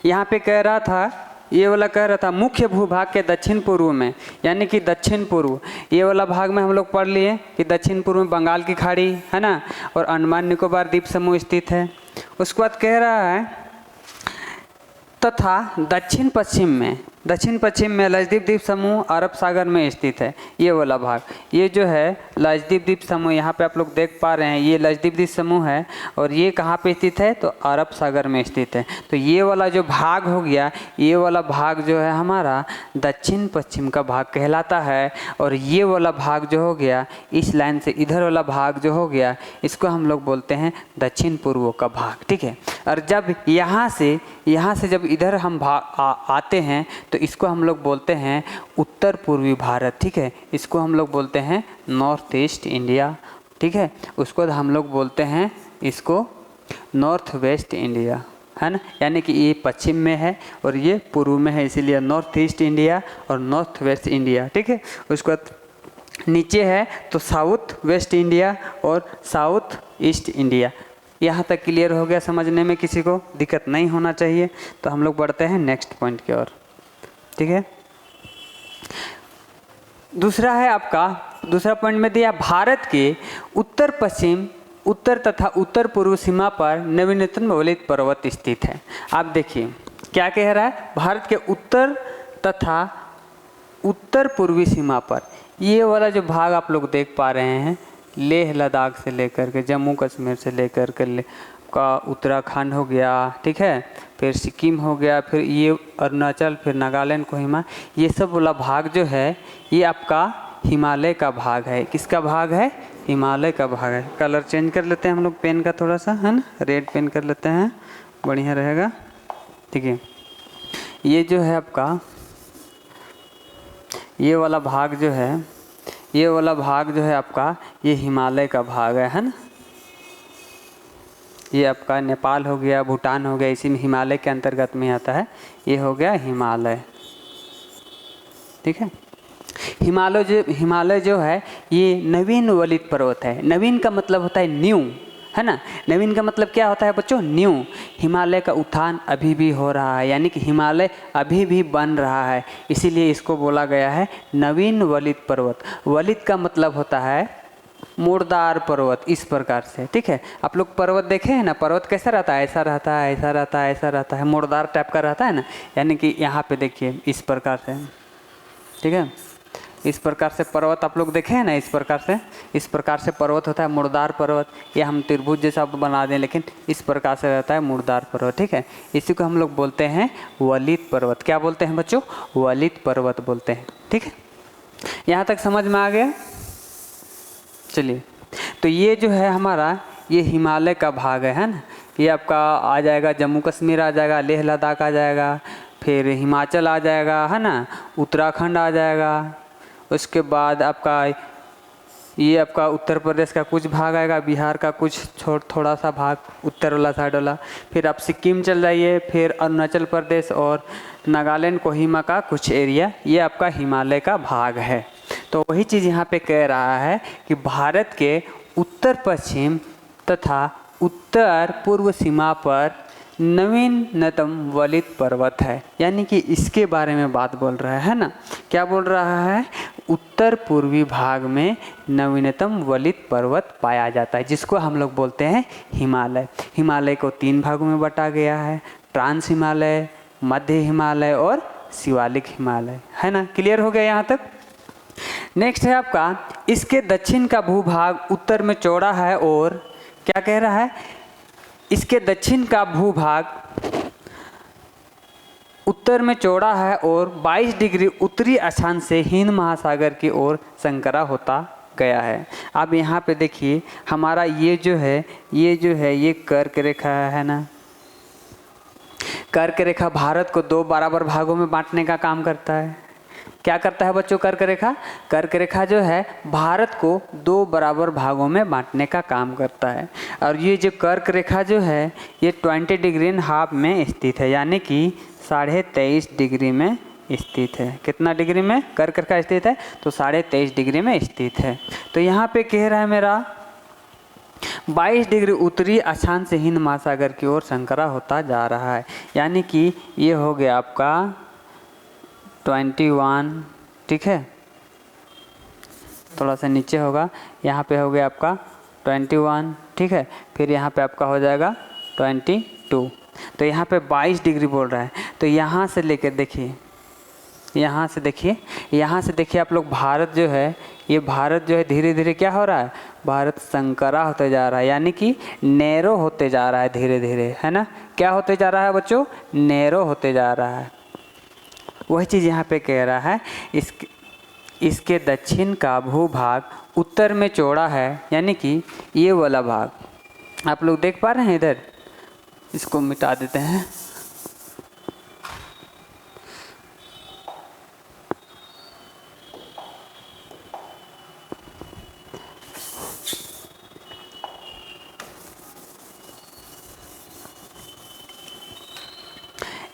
यहाँ पे कह रहा था, ये वाला कह रहा था मुख्य भूभाग के दक्षिण पूर्व में, यानी कि दक्षिण पूर्व, ये वाला भाग में हम लोग पढ़ लिए कि दक्षिण पूर्व में बंगाल की खाड़ी है ना, और अंडमान निकोबार द्वीप समूह स्थित है। उसके बाद कह रहा है तथा दक्षिण पश्चिम में लक्षद्वीप द्वीप समूह अरब सागर में स्थित है। ये वाला भाग, ये जो है लक्षद्वीप द्वीप समूह, यहाँ पे आप लोग देख पा रहे हैं, ये लक्षद्वीप द्वीप समूह है और ये कहाँ पे स्थित है? तो अरब सागर में स्थित है। तो ये वाला जो भाग हो गया, ये वाला भाग जो है हमारा दक्षिण पश्चिम का भाग कहलाता है। और ये वाला भाग जो हो गया, इस लाइन से इधर वाला भाग जो हो गया, इसको हम लोग बोलते हैं दक्षिण पूर्व का भाग। ठीक है, और जब यहाँ से जब इधर हम आते हैं तो इसको हम लोग बोलते हैं उत्तर पूर्वी भारत। ठीक है, इसको हम लोग बोलते हैं नॉर्थ ईस्ट इंडिया। ठीक है, उसको हम लोग बोलते हैं इसको नॉर्थ वेस्ट इंडिया, है ना। यानी कि ये पश्चिम में है और ये पूर्व में है, इसीलिए नॉर्थ ईस्ट इंडिया और नॉर्थ वेस्ट इंडिया। ठीक है, उसको नीचे है तो साउथ वेस्ट इंडिया और साउथ ईस्ट इंडिया। यहाँ तक क्लियर हो गया, समझने में किसी को दिक्कत नहीं होना चाहिए। तो हम लोग बढ़ते हैं नेक्स्ट पॉइंट की ओर। ठीक है, दूसरा है आपका, दूसरा पॉइंट में दिया भारत के उत्तर पश्चिम, उत्तर तथा उत्तर पूर्व सीमा पर नवीनतम वलित पर्वत स्थित है। आप देखिए क्या कह रहा है, भारत के उत्तर तथा उत्तर पूर्वी सीमा पर, ये वाला जो भाग आप लोग देख पा रहे हैं, लेह लद्दाख से लेकर के जम्मू कश्मीर से लेकर के का उत्तराखंड हो गया। ठीक है, फिर सिक्किम हो गया, फिर ये अरुणाचल, फिर नागालैंड, कोहिमा, ये सब वाला भाग जो है ये आपका हिमालय का भाग है। किसका भाग है? हिमालय का भाग है। कलर चेंज कर लेते हैं हम लोग पेन का थोड़ा सा, है ना, रेड पेन कर लेते हैं, बढ़िया रहेगा। ठीक है, ये जो है आपका ये वाला भाग जो है, ये वाला भाग जो है आपका ये हिमालय का भाग है ना। ये आपका नेपाल हो गया, भूटान हो गया, इसी में हिमालय के अंतर्गत में आता है। ये हो गया हिमालय। ठीक है, हिमालय जो है ये नवीन वलित पर्वत है। नवीन का मतलब होता है न्यू, है ना। नवीन का मतलब क्या होता है बच्चों? न्यू। हिमालय का उत्थान अभी भी हो रहा है, यानी कि हिमालय अभी भी बन रहा है, इसीलिए इसको बोला गया है नवीन वलित पर्वत। वलित का मतलब होता है मुड़दार पर्वत, इस प्रकार से। ठीक है, आप लोग पर्वत देखे हैं ना, पर्वत कैसा रहता है? ऐसा रहता है, ऐसा रहता है, ऐसा रहता है, मुड़दार टाइप का रहता है ना। यानी कि यहाँ पे देखिए इस प्रकार से। ठीक है, इस प्रकार से पर्वत आप लोग देखे हैं ना, इस प्रकार से पर्वत होता है मुड़दार पर्वत। या हम त्रिभुज जैसा बना दें, लेकिन इस प्रकार से रहता है मुड़दार पर्वत। ठीक है, इसी को हम लोग बोलते हैं वलित पर्वत। क्या बोलते हैं बच्चों? वलित पर्वत बोलते हैं। ठीक है, यहाँ तक समझ में आ गया। चलिए, तो ये जो है हमारा ये हिमालय का भाग है ना। ये आपका आ जाएगा जम्मू कश्मीर आ जाएगा, लेह लद्दाख आ जाएगा, फिर हिमाचल आ जाएगा, है ना, उत्तराखंड आ जाएगा। उसके बाद आपका ये आपका उत्तर प्रदेश का कुछ भाग आएगा, बिहार का कुछ थोड़ा सा भाग उत्तर वाला साइड वाला, फिर आप सिक्किम चल जाइए, फिर अरुणाचल प्रदेश और नागालैंड कोहिमा का कुछ एरिया, ये आपका हिमालय का भाग है। तो वही चीज़ यहाँ पे कह रहा है कि भारत के उत्तर पश्चिम तथा उत्तर पूर्व सीमा पर नवीनतम वलित पर्वत है, यानी कि इसके बारे में बात बोल रहा है ना। क्या बोल रहा है? उत्तर पूर्वी भाग में नवीनतम वलित पर्वत पाया जाता है, जिसको हम लोग बोलते हैं हिमालय। हिमालय को 3 भागों में बांटा गया है, ट्रांस हिमालय, मध्य हिमालय और शिवालिक हिमालय, है ना। क्लियर हो गया यहाँ तक? नेक्स्ट है आपका, इसके दक्षिण का भूभाग उत्तर में चौड़ा है और क्या कह रहा है? इसके दक्षिण का भूभाग उत्तर में चौड़ा है और 22 डिग्री उत्तरी अक्षांश से हिंद महासागर की ओर संकरा होता गया है। अब यहाँ पे देखिए, हमारा ये जो है ये कर्क रेखा है ना। कर्क रेखा भारत को 2 बराबर भागों में बांटने का काम करता है। क्या करता है बच्चों कर्क रेखा? कर्क रेखा जो है भारत को 2 बराबर भागों में बांटने का काम करता है। और ये जो कर्क रेखा जो है ये 20 डिग्री एंड हाफ में स्थित है, यानी कि 23.5 डिग्री में स्थित है। कितना डिग्री में कर्क रेखा स्थित है? तो 23.5 डिग्री में स्थित है। तो यहाँ पे कह रहा है मेरा 22 डिग्री उत्तरी अक्षांश से हिंद महासागर की ओर संकरा होता जा रहा है, यानी कि ये हो गया आपका 21, ठीक है, थोड़ा सा नीचे होगा, यहाँ पे हो गया आपका 21, ठीक है, फिर यहाँ पे आपका हो जाएगा 22। तो यहाँ पे 22 डिग्री बोल रहा है। तो यहाँ से लेकर देखिए, यहाँ से देखिए आप लोग, भारत जो है धीरे धीरे क्या हो रहा है? भारत संकरा होते जा रहा है, यानी कि नैरो होते जा रहा है धीरे धीरे, है ना। क्या होते जा रहा है बच्चों? नैरो होते जा रहा है। वही चीज़ यहाँ पे कह रहा है, इसके दक्षिण का भूभाग उत्तर में चौड़ा है, यानी कि ये वाला भाग आप लोग देख पा रहे हैं। इधर इसको मिटा देते हैं।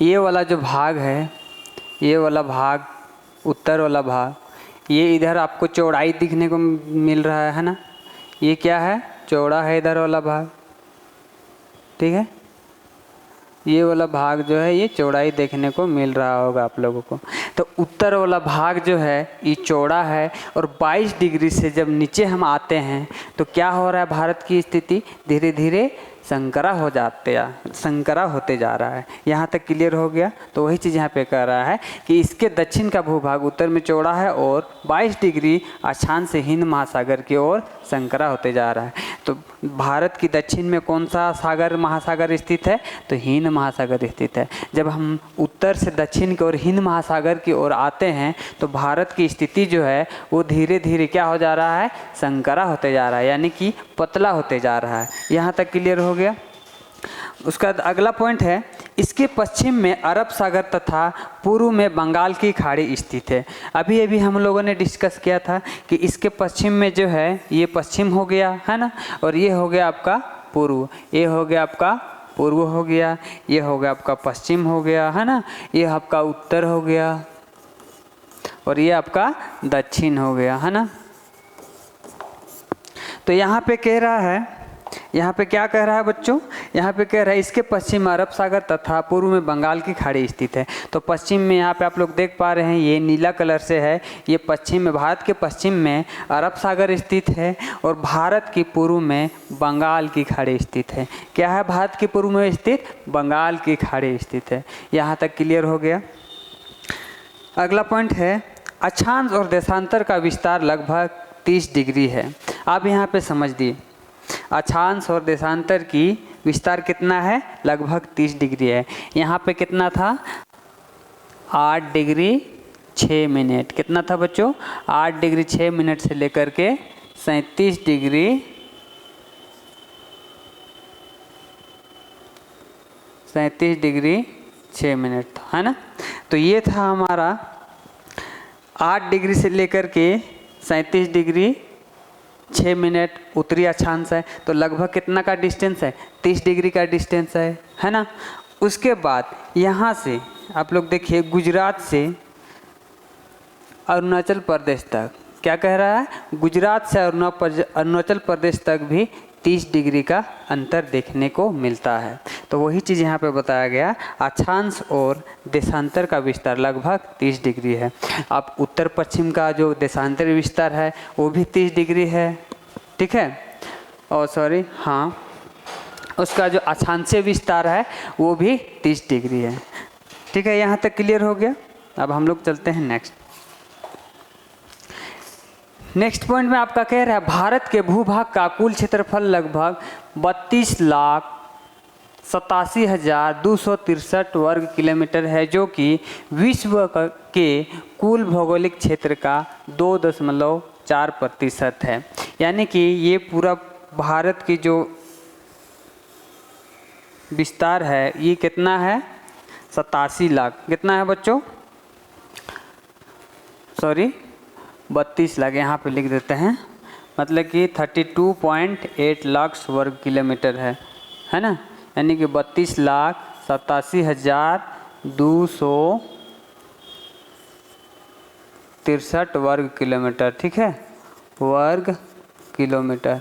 ये वाला जो भाग है, ये वाला भाग उत्तर वाला भाग, ये इधर आपको चौड़ाई दिखने को मिल रहा है ना। ये क्या है? चौड़ा है इधर वाला भाग, ठीक है। ये वाला भाग जो है ये चौड़ाई देखने को मिल रहा होगा आप लोगों को। तो उत्तर वाला भाग जो है ये चौड़ा है और 22 डिग्री से जब नीचे हम आते हैं तो क्या हो रहा है? भारत की स्थिति धीरे धीरे संकरा होते जा रहा है। यहाँ तक क्लियर हो गया? तो वही चीज़ यहाँ पे कह रहा है कि इसके दक्षिण का भूभाग उत्तर में चौड़ा है और 22 डिग्री अक्षांश से हिंद महासागर की ओर संकरा होते जा रहा है। तो भारत की दक्षिण में कौन सा महासागर स्थित है? तो हिंद महासागर स्थित है। जब हम उत्तर से दक्षिण की ओर हिंद महासागर की ओर आते हैं तो भारत की स्थिति जो है वो धीरे धीरे क्या हो जा रहा है? संकरा होते जा रहा है, यानी कि पतला होते जा रहा है। यहाँ तक क्लियर हो गया? उसका अगला पॉइंट है, इसके पश्चिम में अरब सागर तथा पूर्व में बंगाल की खाड़ी स्थित है। अभी अभी हम लोगों ने डिस्कस किया था कि इसके पश्चिम में जो है ये पश्चिम हो गया है ना, और ये हो गया आपका पूर्व, ये हो गया आपका पूर्व हो गया, ये हो गया आपका पश्चिम हो गया, है ना, ये आपका उत्तर हो गया और ये आपका दक्षिण हो गया, है ना। तो यहाँ पे कह रहा है, यहाँ पे क्या कह रहा है बच्चों? यहाँ पे कह रहा है इसके पश्चिम में अरब सागर तथा पूर्व में बंगाल की खाड़ी स्थित है। तो पश्चिम में यहाँ पे आप लोग देख पा रहे हैं ये नीला कलर से है, ये पश्चिम में, भारत के पश्चिम में अरब सागर स्थित है और भारत की पूर्व में बंगाल की खाड़ी स्थित है। क्या है भारत की पूर्व में स्थित? बंगाल की खाड़ी स्थित है। यहाँ तक क्लियर हो गया? अगला पॉइंट है, अक्षांश और देशांतर का विस्तार लगभग 30 डिग्री है। आप यहाँ पे समझ दिए, अक्षांश और देशांतर की विस्तार कितना है? लगभग 30 डिग्री है। यहाँ पे कितना था? 8 डिग्री 6 मिनट। कितना था बच्चों? 8 डिग्री 6 मिनट से लेकर के 37 डिग्री 6 मिनट था, है ना। तो ये था हमारा 8 डिग्री से लेकर के 37 डिग्री 6 मिनट उत्तरी अक्षांश है, तो लगभग कितना का डिस्टेंस है, 30 डिग्री का डिस्टेंस है ना। उसके बाद यहाँ से आप लोग देखिए, गुजरात से अरुणाचल प्रदेश तक क्या कह रहा है, गुजरात से अरुणाचल प्रदेश तक भी 30 डिग्री का अंतर देखने को मिलता है। तो वही चीज़ यहाँ पे बताया गया, अक्षांश और देशांतर का विस्तार लगभग 30 डिग्री है। अब उत्तर पश्चिम का जो देशांतर विस्तार है वो भी 30 डिग्री है, ठीक है। और सॉरी, हाँ, उसका जो अक्षांशीय विस्तार है वो भी 30 डिग्री है, ठीक है। यहाँ तक क्लियर हो गया। अब हम लोग चलते हैं नेक्स्ट पॉइंट में आपका कह रहा है, भारत के भूभाग का कुल क्षेत्रफल लगभग 32,87,263 वर्ग किलोमीटर है, जो कि विश्व के कुल भौगोलिक क्षेत्र का 2.4% है। यानी कि ये पूरा भारत की जो विस्तार है ये कितना है, 87 लाख, कितना है बच्चों, सॉरी 32 लाख, यहाँ पे लिख देते हैं, मतलब कि 32.8 लाख वर्ग किलोमीटर है ना। यानी कि 32,87,263 वर्ग किलोमीटर, ठीक है, वर्ग किलोमीटर।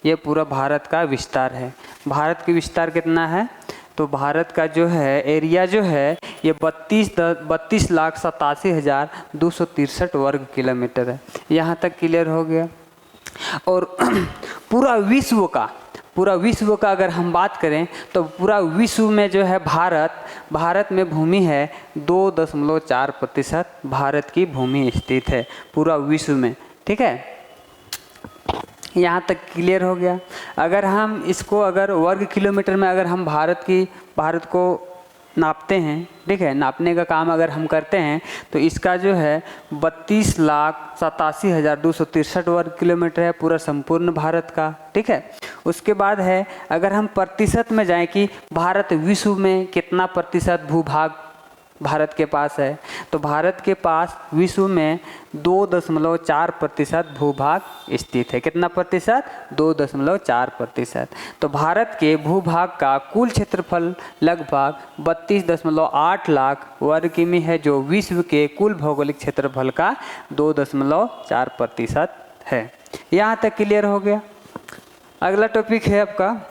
ये पूरा भारत का विस्तार है। भारत की विस्तार कितना है, तो भारत का जो है एरिया जो है ये 32,87,263 वर्ग किलोमीटर है। यहाँ तक क्लियर हो गया। और पूरा विश्व का अगर हम बात करें तो पूरा विश्व में जो है भारत में भूमि है 2.4% भारत की भूमि स्थित है पूरा विश्व में, ठीक है। यहाँ तक क्लियर हो गया। अगर हम इसको अगर वर्ग किलोमीटर में अगर हम भारत को नापते हैं, ठीक है, नापने का काम अगर हम करते हैं तो इसका जो है 32,87,263 वर्ग किलोमीटर है पूरा संपूर्ण भारत का, ठीक है। उसके बाद है अगर हम प्रतिशत में जाएं कि भारत विश्व में कितना प्रतिशत भूभाग भारत के पास है, तो भारत के पास विश्व में 2.4% भूभाग स्थित है। कितना प्रतिशत, 2.4%। तो भारत के भूभाग का कुल क्षेत्रफल लगभग 32.8 लाख वर्ग किमी है, जो विश्व के कुल भौगोलिक क्षेत्रफल का 2.4% है। यहाँ तक क्लियर हो गया। अगला टॉपिक है आपका,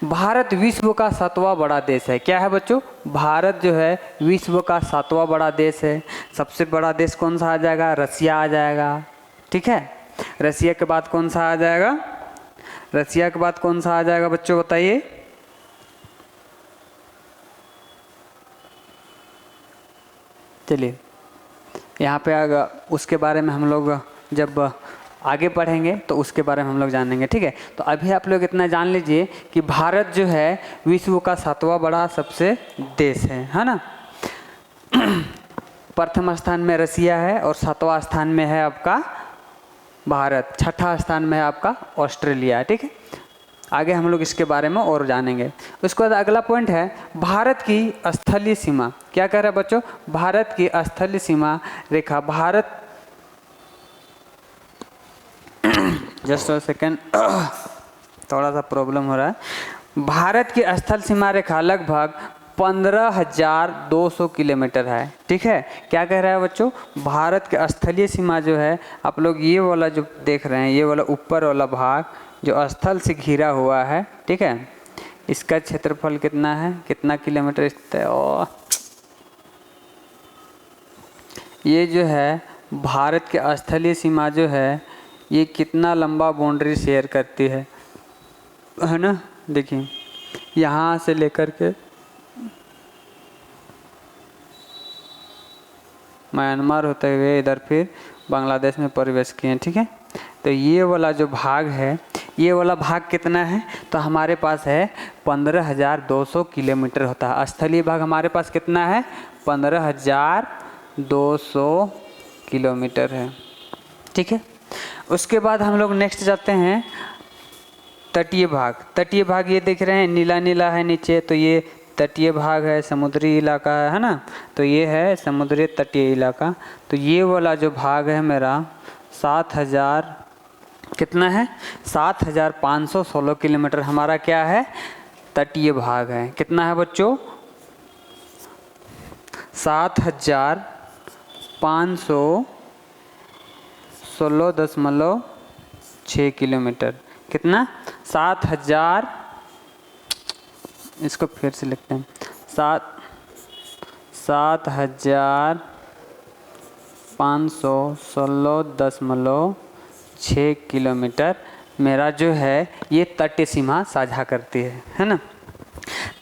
भारत विश्व का 7वां बड़ा देश है। क्या है बच्चों, भारत जो है विश्व का 7वां बड़ा देश है। सबसे बड़ा देश कौन सा आ जाएगा, रसिया आ जाएगा, ठीक है। रसिया के बाद कौन सा आ जाएगा, रसिया के बाद कौन सा आ जाएगा बच्चों बताइए। चलिए यहाँ पे उसके बारे में हम लोग जब आगे पढ़ेंगे तो उसके बारे में हम लोग जानेंगे, ठीक है। तो अभी आप लोग इतना जान लीजिए कि भारत जो है विश्व का 7वां बड़ा सबसे देश है ना। प्रथम स्थान में रसिया है और 7वां स्थान में है आपका भारत, 6ठा स्थान में है आपका ऑस्ट्रेलिया, ठीक है। आगे हम लोग इसके बारे में और जानेंगे। उसके बाद अगला पॉइंट है भारत की स्थलीय सीमा। क्या कह रहा है बच्चों, भारत की स्थलीय सीमा रेखा, भारत, जस्ट अ सेकेंड, थोड़ा सा प्रॉब्लम हो रहा है। भारत की स्थल सीमा रेखा लगभग 15,200 किलोमीटर है, ठीक है। क्या कह रहा है बच्चों, भारत के स्थलीय सीमा जो है, आप लोग ये वाला जो देख रहे हैं, ये वाला ऊपर वाला भाग जो स्थल से घिरा हुआ है, ठीक है, इसका क्षेत्रफल कितना है, कितना किलोमीटर स्थित है। और ये जो है भारत के स्थलीय सीमा जो है ये कितना लंबा बाउंड्री शेयर करती है ना। देखिए यहाँ से लेकर के म्यांमार होते हुए इधर फिर बांग्लादेश में प्रवेश किए, ठीक है। तो ये वाला जो भाग है, ये वाला भाग कितना है, तो हमारे पास है 15,200 किलोमीटर होता है। स्थलीय भाग हमारे पास कितना है, 15,200 किलोमीटर है, ठीक है। उसके बाद हम लोग नेक्स्ट जाते हैं तटीय भाग। तटीय भाग ये देख रहे हैं नीला नीला है नीचे, तो ये तटीय भाग है, समुद्री इलाका है ना। तो ये है समुद्री तटीय इलाका। तो ये वाला जो भाग है मेरा 7,000 कितना है 7,516 किलोमीटर हमारा क्या है तटीय भाग है। कितना है बच्चों 7,516.6 किलोमीटर। कितना 7,000 इसको फिर से लिखते हैं 7,516.6 किलोमीटर मेरा जो है ये तटीय सीमा साझा करती है ना।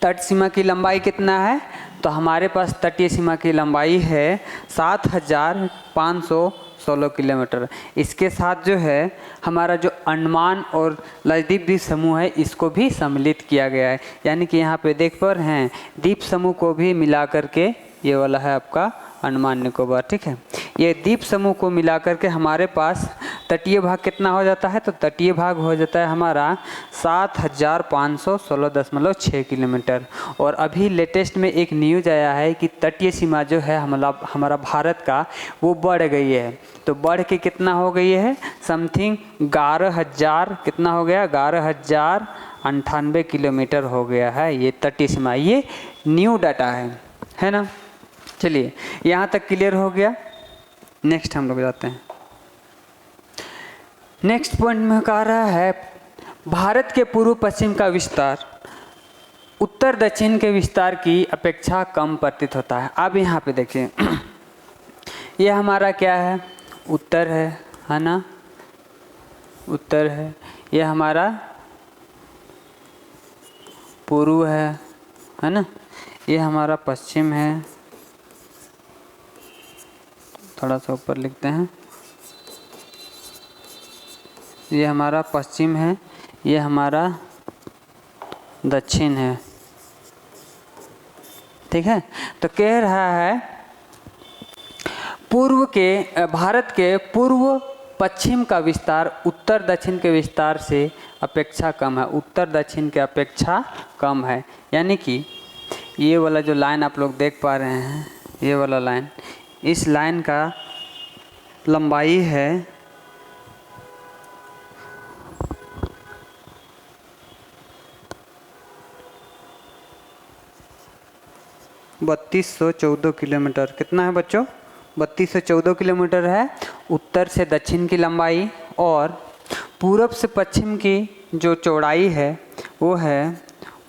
तट सीमा की लंबाई कितना है तो हमारे पास तटीय सीमा की लंबाई है 7,516 किलोमीटर। इसके साथ जो है हमारा जो अंडमान और लक्षद्वीप द्वीप समूह है इसको भी सम्मिलित किया गया है। यानी कि यहाँ पे देख पा रहे हैं द्वीप समूह को भी मिला करके ये वाला है आपका अंडमान निकोबार। ठीक है, ये द्वीप समूह को मिला करके हमारे पास तटीय भाग कितना हो जाता है तो तटीय भाग हो जाता है हमारा 7,516.6 किलोमीटर। और अभी लेटेस्ट में एक न्यूज़ आया है कि तटीय सीमा जो है हमारा भारत का वो बढ़ गई है। तो बढ़ के कितना हो गई है समथिंग 11,000 कितना हो गया 11,098 किलोमीटर हो गया है ये तटीय सीमा। ये न्यू डाटा है ना। चलिए यहाँ तक क्लियर हो गया। नेक्स्ट हम लोग जाते हैं। नेक्स्ट पॉइंट में कह रहा है भारत के पूर्व पश्चिम का विस्तार उत्तर दक्षिण के विस्तार की अपेक्षा कम प्रतीत होता है। अब यहाँ पे देखिए ये हमारा क्या है उत्तर है ना, उत्तर है। ये हमारा पूर्व है ना। ये हमारा पश्चिम है, थोड़ा सा ऊपर लिखते हैं। ये हमारा पश्चिम है, ये हमारा दक्षिण है। ठीक है, तो कह रहा है भारत के पूर्व पश्चिम का विस्तार उत्तर दक्षिण के विस्तार से अपेक्षा कम है, उत्तर दक्षिण के अपेक्षा कम है। यानी कि ये वाला जो लाइन आप लोग देख पा रहे हैं, ये वाला लाइन, इस लाइन का लंबाई है 3214 किलोमीटर। कितना है बच्चों 3214 किलोमीटर है उत्तर से दक्षिण की लंबाई। और पूरब से पश्चिम की जो चौड़ाई है वो है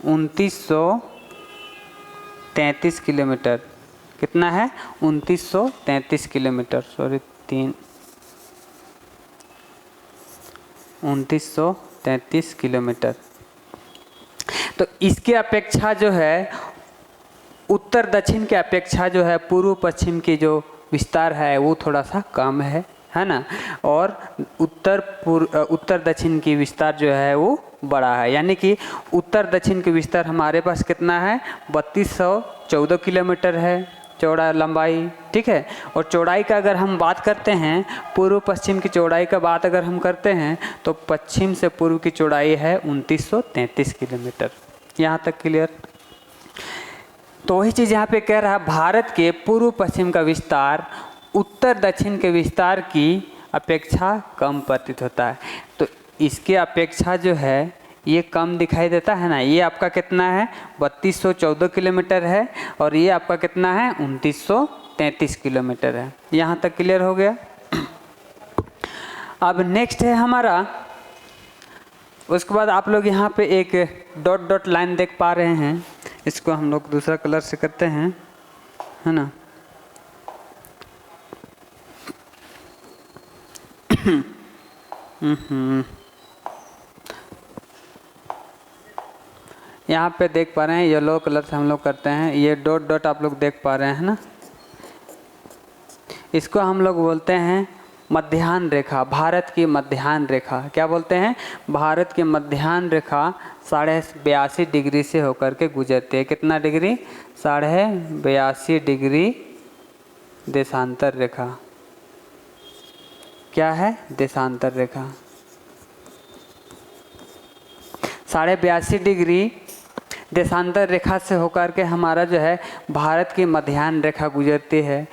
2933 किलोमीटर। कितना है 2933 किलोमीटर, 2933 किलोमीटर। तो इसके अपेक्षा जो है उत्तर दक्षिण के अपेक्षा जो है पूर्व पश्चिम की जो विस्तार है वो थोड़ा सा कम है ना। और उत्तर दक्षिण की विस्तार जो है वो बड़ा है। यानी कि उत्तर दक्षिण की विस्तार हमारे पास कितना है 3214 किलोमीटर है चौड़ा लंबाई। ठीक है, और चौड़ाई का अगर हम बात करते हैं पूर्व पश्चिम की चौड़ाई का बात अगर हम करते हैं तो पश्चिम से पूर्व की चौड़ाई है 2933 किलोमीटर। यहाँ तक क्लियर। तो वही चीज़ यहाँ पे कह रहा है भारत के पूर्व पश्चिम का विस्तार उत्तर दक्षिण के विस्तार की अपेक्षा कम प्रतीत होता है। तो इसके अपेक्षा जो है ये कम दिखाई देता है ना। ये आपका कितना है 3214 किलोमीटर है और ये आपका कितना है 2933 किलोमीटर है। यहाँ तक क्लियर हो गया। अब नेक्स्ट है हमारा, उसके बाद आप लोग यहाँ पे एक डॉट डॉट लाइन देख पा रहे हैं। इसको हम लोग दूसरा कलर से करते हैं, है ना। यहाँ पे देख पा रहे हैं येलो कलर से हम लोग करते हैं। ये डॉट डॉट आप लोग देख पा रहे हैं ना, इसको हम लोग बोलते हैं मध्याह्न रेखा। भारत की मध्याह्न रेखा क्या बोलते हैं, भारत की मध्याह्न रेखा 82.5 डिग्री से होकर के गुजरती है। कितना डिग्री 82.5 डिग्री देशांतर रेखा। क्या है देशांतर रेखा 82.5 डिग्री देशांतर रेखा से होकर के हमारा जो है भारत की मध्याह्न रेखा गुजरती है।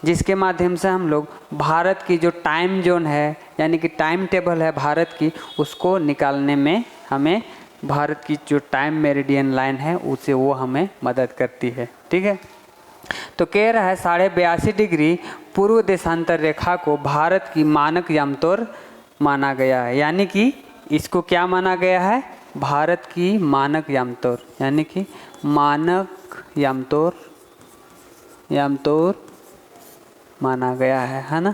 जिसके माध्यम से हम लोग भारत की जो टाइम जोन है यानी कि टाइम टेबल है भारत की, उसको निकालने में हमें भारत की जो टाइम मेरिडियन लाइन है उसे वो हमें मदद करती है। ठीक है, तो कह रहा है 82.5 डिग्री पूर्व देशांतर रेखा को भारत की मानक यामतोर माना गया है। यानी कि इसको क्या माना गया है? भारत की मानक यामतोर, यानी कि मानक यामतोर माना गया है ना,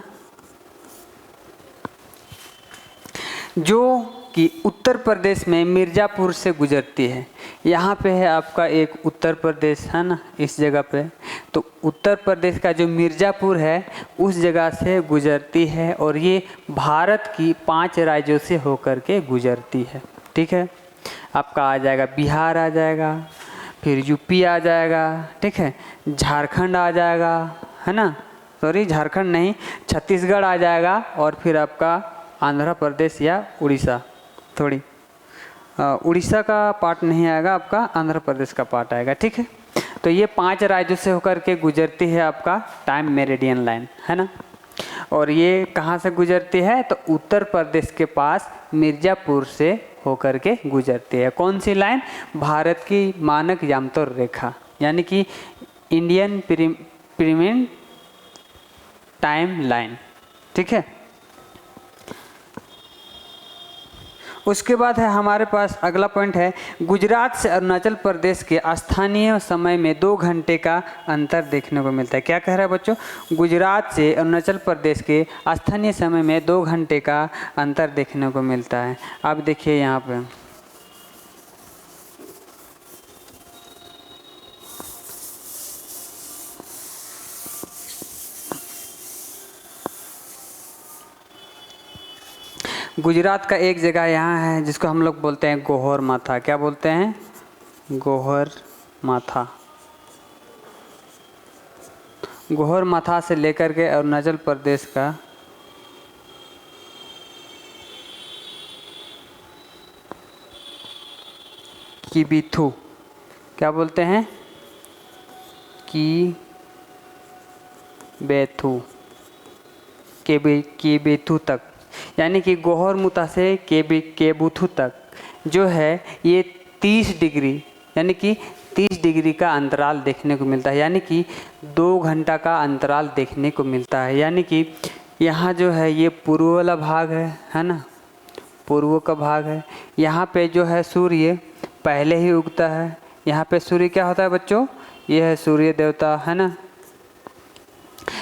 जो कि उत्तर प्रदेश में मिर्ज़ापुर से गुजरती है। यहाँ पे है आपका एक उत्तर प्रदेश है ना, इस जगह पे, तो उत्तर प्रदेश का जो मिर्ज़ापुर है उस जगह से गुजरती है और ये भारत की 5 राज्यों से होकर के गुजरती है। ठीक है, आपका आ जाएगा बिहार आ जाएगा, फिर यूपी आ जाएगा, ठीक है, झारखंड आ जाएगा, है ना, सॉरी झारखंड नहीं, छत्तीसगढ़ आ जाएगा, और फिर आपका आंध्र प्रदेश या उड़ीसा, थोड़ी उड़ीसा का पार्ट नहीं आएगा, आपका आंध्र प्रदेश का पार्ट आएगा। ठीक है, तो ये 5 राज्यों से होकर के गुजरती है आपका टाइम मेरिडियन लाइन, है ना। और ये कहाँ से गुजरती है? तो उत्तर प्रदेश के पास मिर्ज़ापुर से होकर के गुजरती है। कौन सी लाइन? भारत की मानक यामतोर रेखा, यानी कि इंडियन पिरामिड टाइम लाइन। ठीक है, उसके बाद है हमारे पास अगला पॉइंट है, गुजरात से अरुणाचल प्रदेश के स्थानीय समय में 2 घंटे का अंतर देखने को मिलता है। क्या कह रहा है बच्चों? गुजरात से अरुणाचल प्रदेश के स्थानीय समय में 2 घंटे का अंतर देखने को मिलता है। अब देखिए यहाँ पे गुजरात का एक जगह यहाँ है जिसको हम लोग बोलते हैं गोहर माथा। क्या बोलते हैं? गोहर माथा। गोहर माथा से लेकर के अरुणाचल प्रदेश का किबिथु, क्या बोलते हैं? किबिथु तक, यानी कि गोहर मुता से केबुथु तक जो है ये 30 डिग्री, यानी कि 30 डिग्री का अंतराल देखने को मिलता है, यानी कि 2 घंटा का अंतराल देखने को मिलता है। यानी कि यहाँ जो है ये पूर्व वाला भाग है ना, पूर्व का भाग है। यहाँ पे जो है सूर्य पहले ही उगता है। यहाँ पे सूर्य क्या होता है बच्चों? ये है सूर्य देवता, है ना।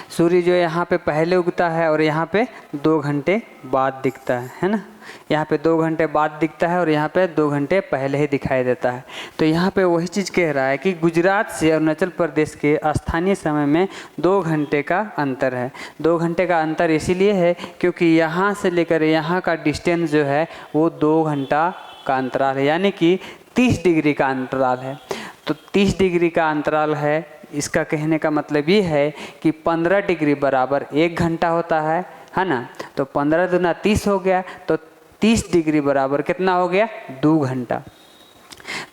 सूर्य जो यहाँ पे पहले उगता है और यहाँ पे 2 घंटे बाद दिखता है ना। यहाँ पे 2 घंटे बाद दिखता है और यहाँ पे 2 घंटे पहले ही दिखाई देता है। तो यहाँ पे वही चीज़ कह रहा है कि गुजरात से अरुणाचल प्रदेश के स्थानीय समय में 2 घंटे का अंतर है। 2 घंटे का अंतर इसीलिए है क्योंकि यहाँ से लेकर यहाँ का डिस्टेंस जो है वो 2 घंटा का अंतराल है, यानी कि 30 डिग्री का अंतराल है। तो 30 डिग्री का अंतराल है, इसका कहने का मतलब ये है कि 15 डिग्री बराबर 1 घंटा होता है ना। तो 15 दूना 30 हो गया, तो 30 डिग्री बराबर कितना हो गया? 2 घंटा।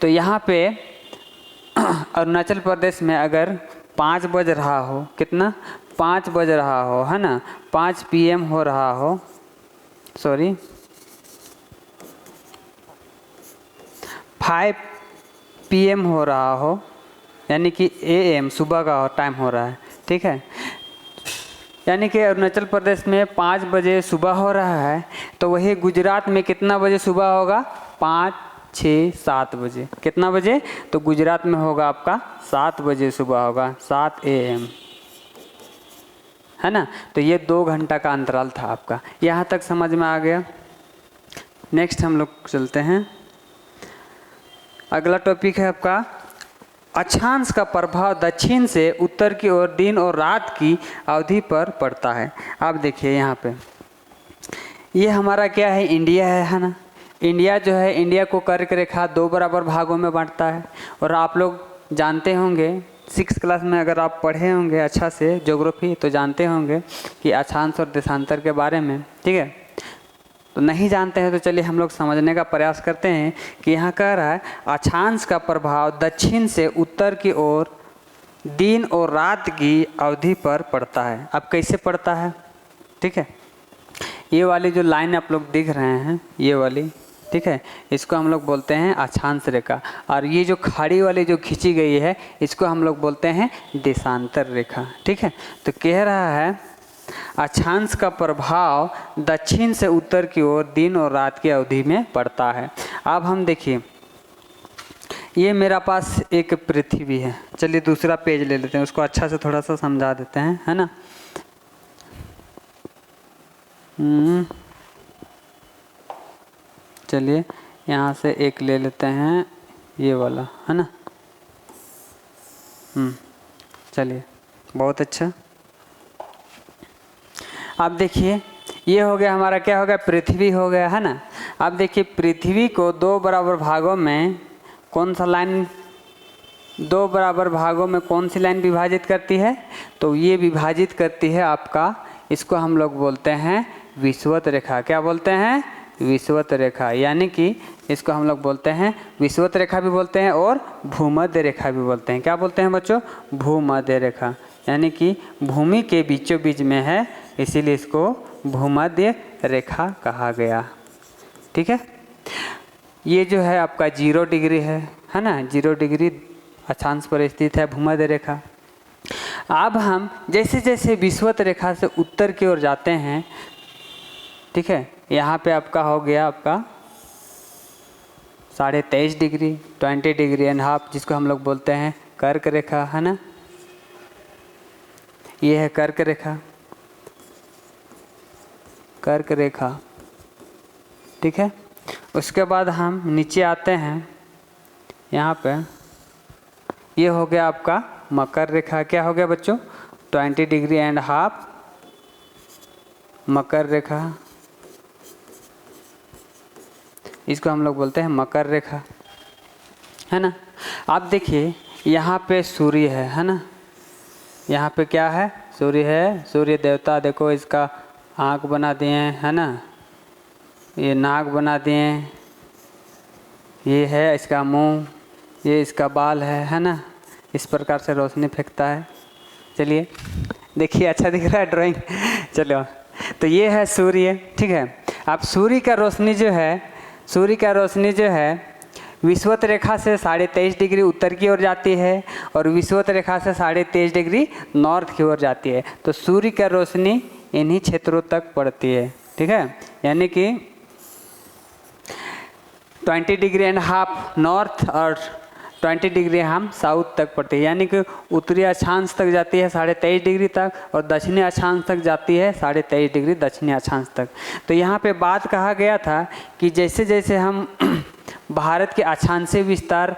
तो यहाँ पे अरुणाचल प्रदेश में अगर 5 बज रहा हो, कितना? 5 बज रहा हो, है ना, 5 PM हो रहा हो, सॉरी 5 PM हो रहा हो, यानी कि AM सुबह का टाइम हो रहा है। ठीक है, यानी कि अरुणाचल प्रदेश में 5 बजे सुबह हो रहा है, तो वही गुजरात में कितना बजे सुबह होगा? 5, 6, 7 बजे। कितना बजे? तो गुजरात में होगा आपका 7 बजे सुबह होगा, 7 AM, है ना। तो ये 2 घंटा का अंतराल था आपका। यहाँ तक समझ में आ गया। नेक्स्ट हम लोग चलते हैं, अगला टॉपिक है आपका अक्षांश का प्रभाव दक्षिण से उत्तर की ओर दिन और रात की अवधि पर पड़ता है। आप देखिए यहाँ पे ये हमारा क्या है? इंडिया है ना। इंडिया जो है, इंडिया को कर्क रेखा 2 बराबर भागों में बांटता है। और आप लोग जानते होंगे 6th क्लास में अगर आप पढ़े होंगे अच्छा से ज्योग्राफी, तो जानते होंगे कि अक्षांश और देशांतर के बारे में। ठीक है, तो नहीं जानते हैं तो चलिए हम लोग समझने का प्रयास करते हैं कि यहाँ कह रहा है अक्षांश का प्रभाव दक्षिण से उत्तर की ओर दिन और रात की अवधि पर पड़ता है। अब कैसे पड़ता है, ठीक है, ये वाली जो लाइन आप लोग दिख रहे हैं, ये वाली, ठीक है, इसको हम लोग बोलते हैं अक्षांश रेखा। और ये जो खाड़ी वाली जो खींची गई है, इसको हम लोग बोलते हैं देशांतर रेखा, ठीक है। तो कह रहा है अक्षांश का प्रभाव दक्षिण से उत्तर की ओर दिन और रात की अवधि में पड़ता है। अब हम देखिए, ये मेरा पास एक पृथ्वी है, चलिए दूसरा पेज ले लेते हैं, उसको अच्छा से थोड़ा सा समझा देते हैं, है ना। चलिए यहाँ से एक ले लेते हैं, ये वाला, है ना। चलिए, बहुत अच्छा। अब देखिए, ये हो गया हमारा, क्या हो गया, पृथ्वी हो गया, है ना। अब देखिए, पृथ्वी को दो बराबर भागों में कौन सा लाइन, दो बराबर भागों में कौन सी लाइन विभाजित करती है, तो ये विभाजित करती है आपका, इसको हम लोग बोलते हैं विषुवत रेखा। क्या बोलते हैं, विषुवत रेखा, यानी कि इसको हम लोग बोलते हैं विषुवत रेखा भी बोलते हैं और भूमध्य रेखा भी बोलते हैं। क्या बोलते हैं बच्चों, भूमध्य रेखा, यानी कि भूमि के बीचों बीच में है, इसीलिए इसको भूमध्य रेखा कहा गया, ठीक है। ये जो है आपका 0 डिग्री है ना, 0 डिग्री अक्षांश पर स्थित है भूमध्य रेखा। अब हम जैसे जैसे विषुवत रेखा से उत्तर की ओर जाते हैं, ठीक है, यहाँ पे आपका हो गया आपका 23.5 डिग्री, 20 डिग्री एंड हाफ, जिसको हम लोग बोलते हैं कर्क रेखा, है ना। ये है कर्क रेखा, कर्क रेखा, ठीक है। उसके बाद हम नीचे आते हैं, यहाँ पे ये हो गया आपका मकर रेखा। क्या हो गया बच्चों, 20 डिग्री एंड हाफ मकर रेखा, इसको हम लोग बोलते हैं मकर रेखा, है ना। आप देखिए, यहाँ पे सूर्य है ना, यहाँ पे क्या है, सूर्य है, सूर्य देवता, देखो इसका आँख बना दिए, है ना, ये नाक बना दिए, ये है इसका मुंह, ये इसका बाल है ना, इस प्रकार से रोशनी फेंकता है। चलिए देखिए, अच्छा दिख रहा है ड्राइंग, चलो। तो ये है सूर्य, ठीक है। अब सूर्य का रोशनी जो है, सूर्य का रोशनी जो है विषुवत रेखा से 23.5 डिग्री उत्तर की ओर जाती है और विषुवत रेखा से 23.5 डिग्री नॉर्थ की ओर जाती है। तो सूर्य का रोशनी इन्हीं क्षेत्रों तक पड़ती है, ठीक है, यानी कि 20 डिग्री एंड हाफ नॉर्थ और 20 डिग्री हम साउथ तक पड़ती है, यानी कि उत्तरी अक्षांश तक जाती है 23.5 डिग्री तक और दक्षिणी अक्षांश तक जाती है 23.5 डिग्री दक्षिणी अक्षांश तक। तो यहाँ पे बात कहा गया था कि जैसे जैसे हम भारत के अक्षांशीय विस्तार,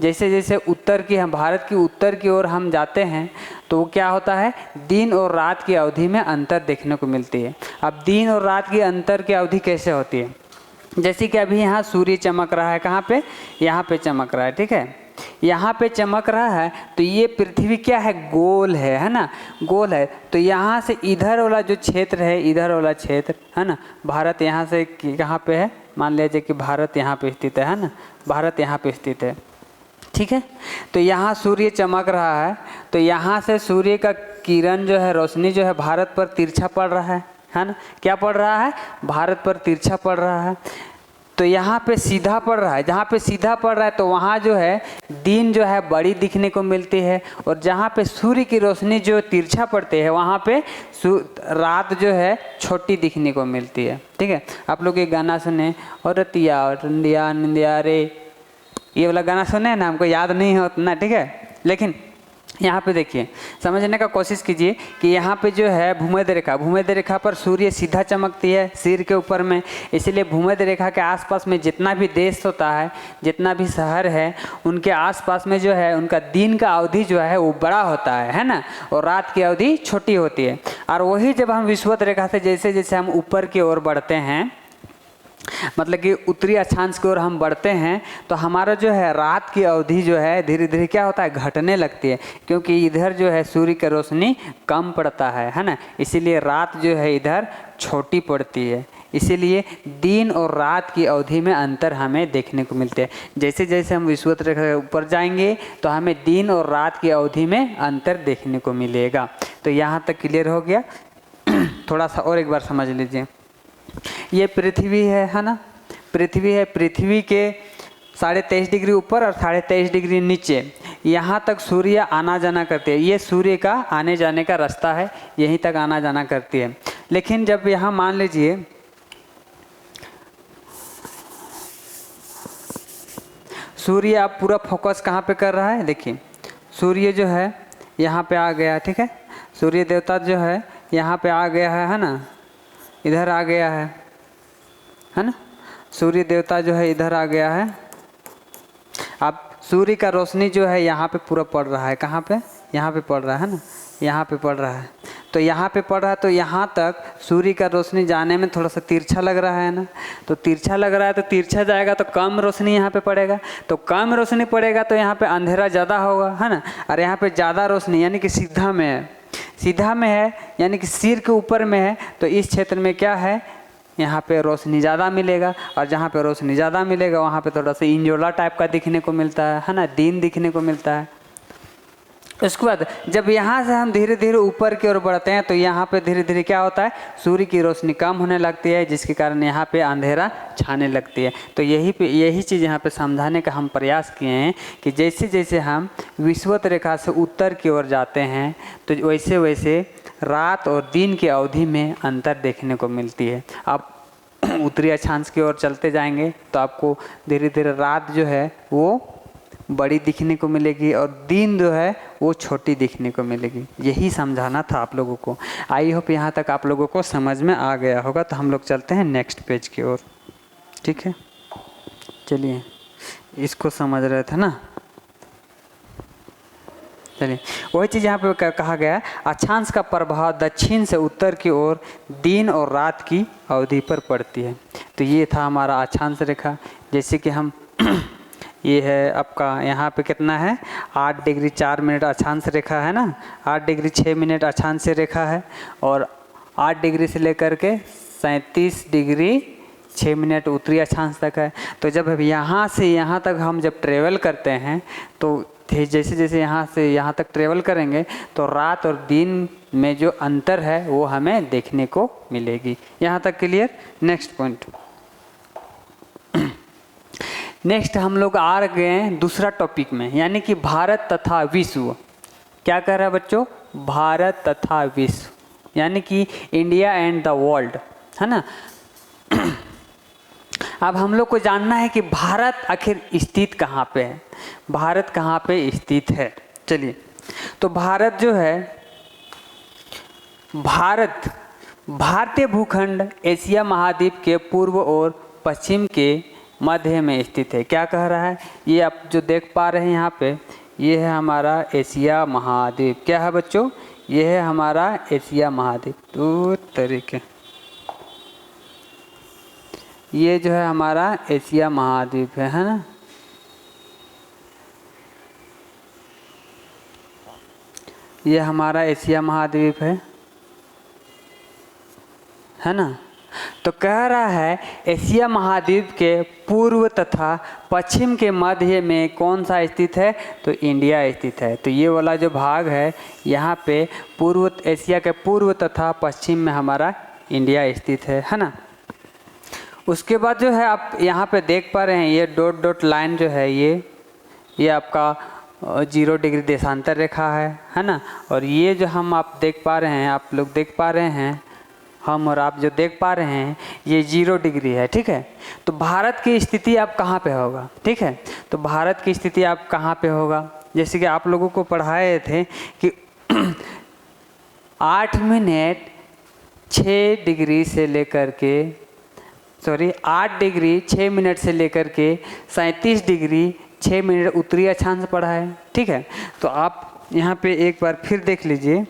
जैसे जैसे उत्तर की, हम भारत की उत्तर की ओर हम जाते हैं, तो क्या होता है, दिन और रात की अवधि में अंतर देखने को मिलती है। अब दिन और रात की अंतर की अवधि कैसे होती है, जैसे कि अभी यहाँ सूर्य चमक रहा है, कहाँ पे, यहाँ पे चमक रहा है, ठीक है, यहाँ पे चमक रहा है, तो ये पृथ्वी क्या है, गोल है ना, गोल है। तो यहाँ से इधर वाला जो क्षेत्र है, इधर वाला क्षेत्र है ना, भारत यहाँ से कहाँ पे है, मान लीजिए कि भारत यहाँ पे स्थित है ना, भारत यहाँ पे स्थित है, ठीक है। तो यहाँ सूर्य चमक रहा है, तो यहाँ से सूर्य का किरण जो है, रोशनी जो है भारत पर तिरछा पड़ रहा है ना, क्या पड़ रहा है, भारत पर तिरछा पड़ रहा है। तो यहाँ पे सीधा पड़ रहा है, जहाँ पे सीधा पड़ रहा है तो वहाँ जो है दिन जो है बड़ी दिखने को मिलती है, और जहाँ पे सूर्य की रोशनी जो तिरछा पड़ती है वहाँ पे रात जो है छोटी दिखने को मिलती है, ठीक है। आप लोग ये गाना सुने, और रतिया और निंदिया निंदिया रे, ये वाला गाना सुने ना, हमको याद नहीं है उतना, ठीक है। लेकिन यहाँ पे देखिए, समझने का कोशिश कीजिए कि यहाँ पे जो है भूमध्य रेखा, भूमध्य रेखा पर सूर्य सीधा चमकती है सिर के ऊपर में, इसलिए भूमध्य रेखा के आसपास में जितना भी देश होता है, जितना भी शहर है, उनके आसपास में जो है उनका दिन का अवधि जो है वो बड़ा होता है ना, और रात की अवधि छोटी होती है। और वही जब हम विषुवत रेखा से जैसे जैसे हम ऊपर की ओर बढ़ते हैं, मतलब कि उत्तरी अक्षांश की ओर हम बढ़ते हैं, तो हमारा जो है रात की अवधि जो है धीरे धीरे क्या होता है, घटने लगती है, क्योंकि इधर जो है सूर्य की रोशनी कम पड़ता है ना, इसीलिए रात जो है इधर छोटी पड़ती है। इसीलिए दिन और रात की अवधि में अंतर हमें देखने को मिलते हैं। जैसे जैसे हम विषुवत रेखा के ऊपर जाएंगे तो हमें दिन और रात की अवधि में अंतर देखने को मिलेगा। तो यहाँ तक क्लियर हो गया। थोड़ा सा और एक बार समझ लीजिए। ये पृथ्वी है ना, पृथ्वी है, पृथ्वी के 23.5 डिग्री ऊपर और 23.5 डिग्री नीचे यहाँ तक सूर्य आना जाना करती है। ये सूर्य का आने जाने का रास्ता है, यहीं तक आना जाना करती है। लेकिन जब यहाँ मान लीजिए सूर्य आप पूरा फोकस कहाँ पे कर रहा है, देखिए सूर्य जो है यहाँ पे आ गया, ठीक है, सूर्य देवता जो है यहाँ पे आ गया है ना, इधर आ गया है ना, सूर्य देवता जो है इधर आ गया है। अब सूर्य का रोशनी जो है यहाँ पे पूरा पड़ रहा है, कहाँ पे, यहाँ पे पड़ रहा है ना, यहाँ पे पड़ रहा है। तो यहाँ पे पड़ रहा है तो यहाँ तक सूर्य का रोशनी जाने में थोड़ा सा तिरछा लग रहा है ना, तो तिरछा लग रहा है तो तिरछा जाएगा तो कम रोशनी यहाँ पे पड़ेगा, तो कम रोशनी पड़ेगा तो यहाँ पे अंधेरा ज़्यादा होगा, है ना। और यहाँ पे ज़्यादा रोशनी यानी कि सीधा में है, सीधा में है यानी कि सिर के ऊपर में है, तो इस क्षेत्र में क्या है, यहाँ पे रोशनी ज़्यादा मिलेगा। और जहाँ पे रोशनी ज़्यादा मिलेगा वहाँ पे थोड़ा सा इंजोला टाइप का दिखने को मिलता है ना, दिन दिखने को मिलता है। उसके बाद जब यहाँ से हम धीरे धीरे ऊपर की ओर बढ़ते हैं तो यहाँ पे धीरे धीरे क्या होता है, सूर्य की रोशनी कम होने लगती है, जिसके कारण यहाँ पे अंधेरा छाने लगती है। तो यही चीज़ यहाँ पे समझाने का हम प्रयास किए हैं कि जैसे जैसे हम विषुवत रेखा से उत्तर की ओर जाते हैं तो वैसे वैसे रात और दिन की अवधि में अंतर देखने को मिलती है। आप उत्तरी अक्षांश की ओर चलते जाएंगे तो आपको धीरे धीरे रात जो है वो बड़ी दिखने को मिलेगी और दिन जो है वो छोटी दिखने को मिलेगी। यही समझाना था आप लोगों को। आई होप यहाँ तक आप लोगों को समझ में आ गया होगा। तो हम लोग चलते हैं नेक्स्ट पेज की ओर, ठीक है। चलिए, इसको समझ रहे थे ना, चलिए वही चीज़ यहाँ पे कहा गया, अक्षांश का प्रभाव दक्षिण से उत्तर की ओर दिन और रात की अवधि पर पड़ती है। तो ये था हमारा अक्षांश रेखा। जैसे कि हम ये है आपका यहाँ पे कितना है, 8 डिग्री 4 मिनट अक्षांश रेखा है ना, 8 डिग्री 6 मिनट अक्षांश रेखा है और 8 डिग्री से लेकर के 37 डिग्री 6 मिनट उत्तरी अक्षांश तक है। तो जब यहाँ से यहाँ तक हम जब ट्रेवल करते हैं तो जैसे जैसे यहाँ से यहाँ तक ट्रेवल करेंगे तो रात और दिन में जो अंतर है वो हमें देखने को मिलेगी। यहाँ तक क्लियर। नेक्स्ट पॉइंट, नेक्स्ट हम लोग आ गए हैं दूसरा टॉपिक में, यानी कि भारत तथा विश्व। क्या कह रहा है बच्चों, भारत तथा विश्व, यानी कि इंडिया एंड द वर्ल्ड, है ना। अब हम लोग को जानना है कि भारत आखिर स्थित कहाँ पे है, भारत कहाँ पे स्थित है। चलिए, तो भारत जो है, भारतीय भूखंड एशिया महाद्वीप के पूर्व और पश्चिम के मध्य में स्थित है। क्या कह रहा है, ये आप जो देख पा रहे हैं यहाँ पे, ये है हमारा एशिया महाद्वीप। क्या है बच्चों, ये है हमारा एशिया महाद्वीप। दो तरीके, ये जो है हमारा एशिया महाद्वीप है ना। ये हमारा एशिया महाद्वीप है ना। तो कह रहा है एशिया महाद्वीप के पूर्व तथा पश्चिम के मध्य में कौन सा स्थित है, तो इंडिया स्थित है। तो ये वाला जो भाग है यहाँ पे पूर्व, एशिया के पूर्व तथा पश्चिम में हमारा इंडिया स्थित है ना। उसके बाद जो है आप यहाँ पे देख पा रहे हैं, ये डॉट डॉट लाइन जो है ये आपका 0 डिग्री देशांतर रेखा है ना। और ये जो हम आप देख पा रहे हैं, आप लोग देख पा रहे हैं, हम और आप जो देख पा रहे हैं, ये 0 डिग्री है, ठीक है। तो भारत की स्थिति आप कहाँ पे होगा, ठीक है। तो भारत की स्थिति आप कहाँ पे होगा, जैसे कि आप लोगों को पढ़ाए थे कि 8 मिनट 6 डिग्री से लेकर के 8 डिग्री 6 मिनट से लेकर के 37 डिग्री 6 मिनट उत्तरी अक्षांश पढ़ा है, ठीक है। तो आप यहाँ पे एक बार फिर देख लीजिए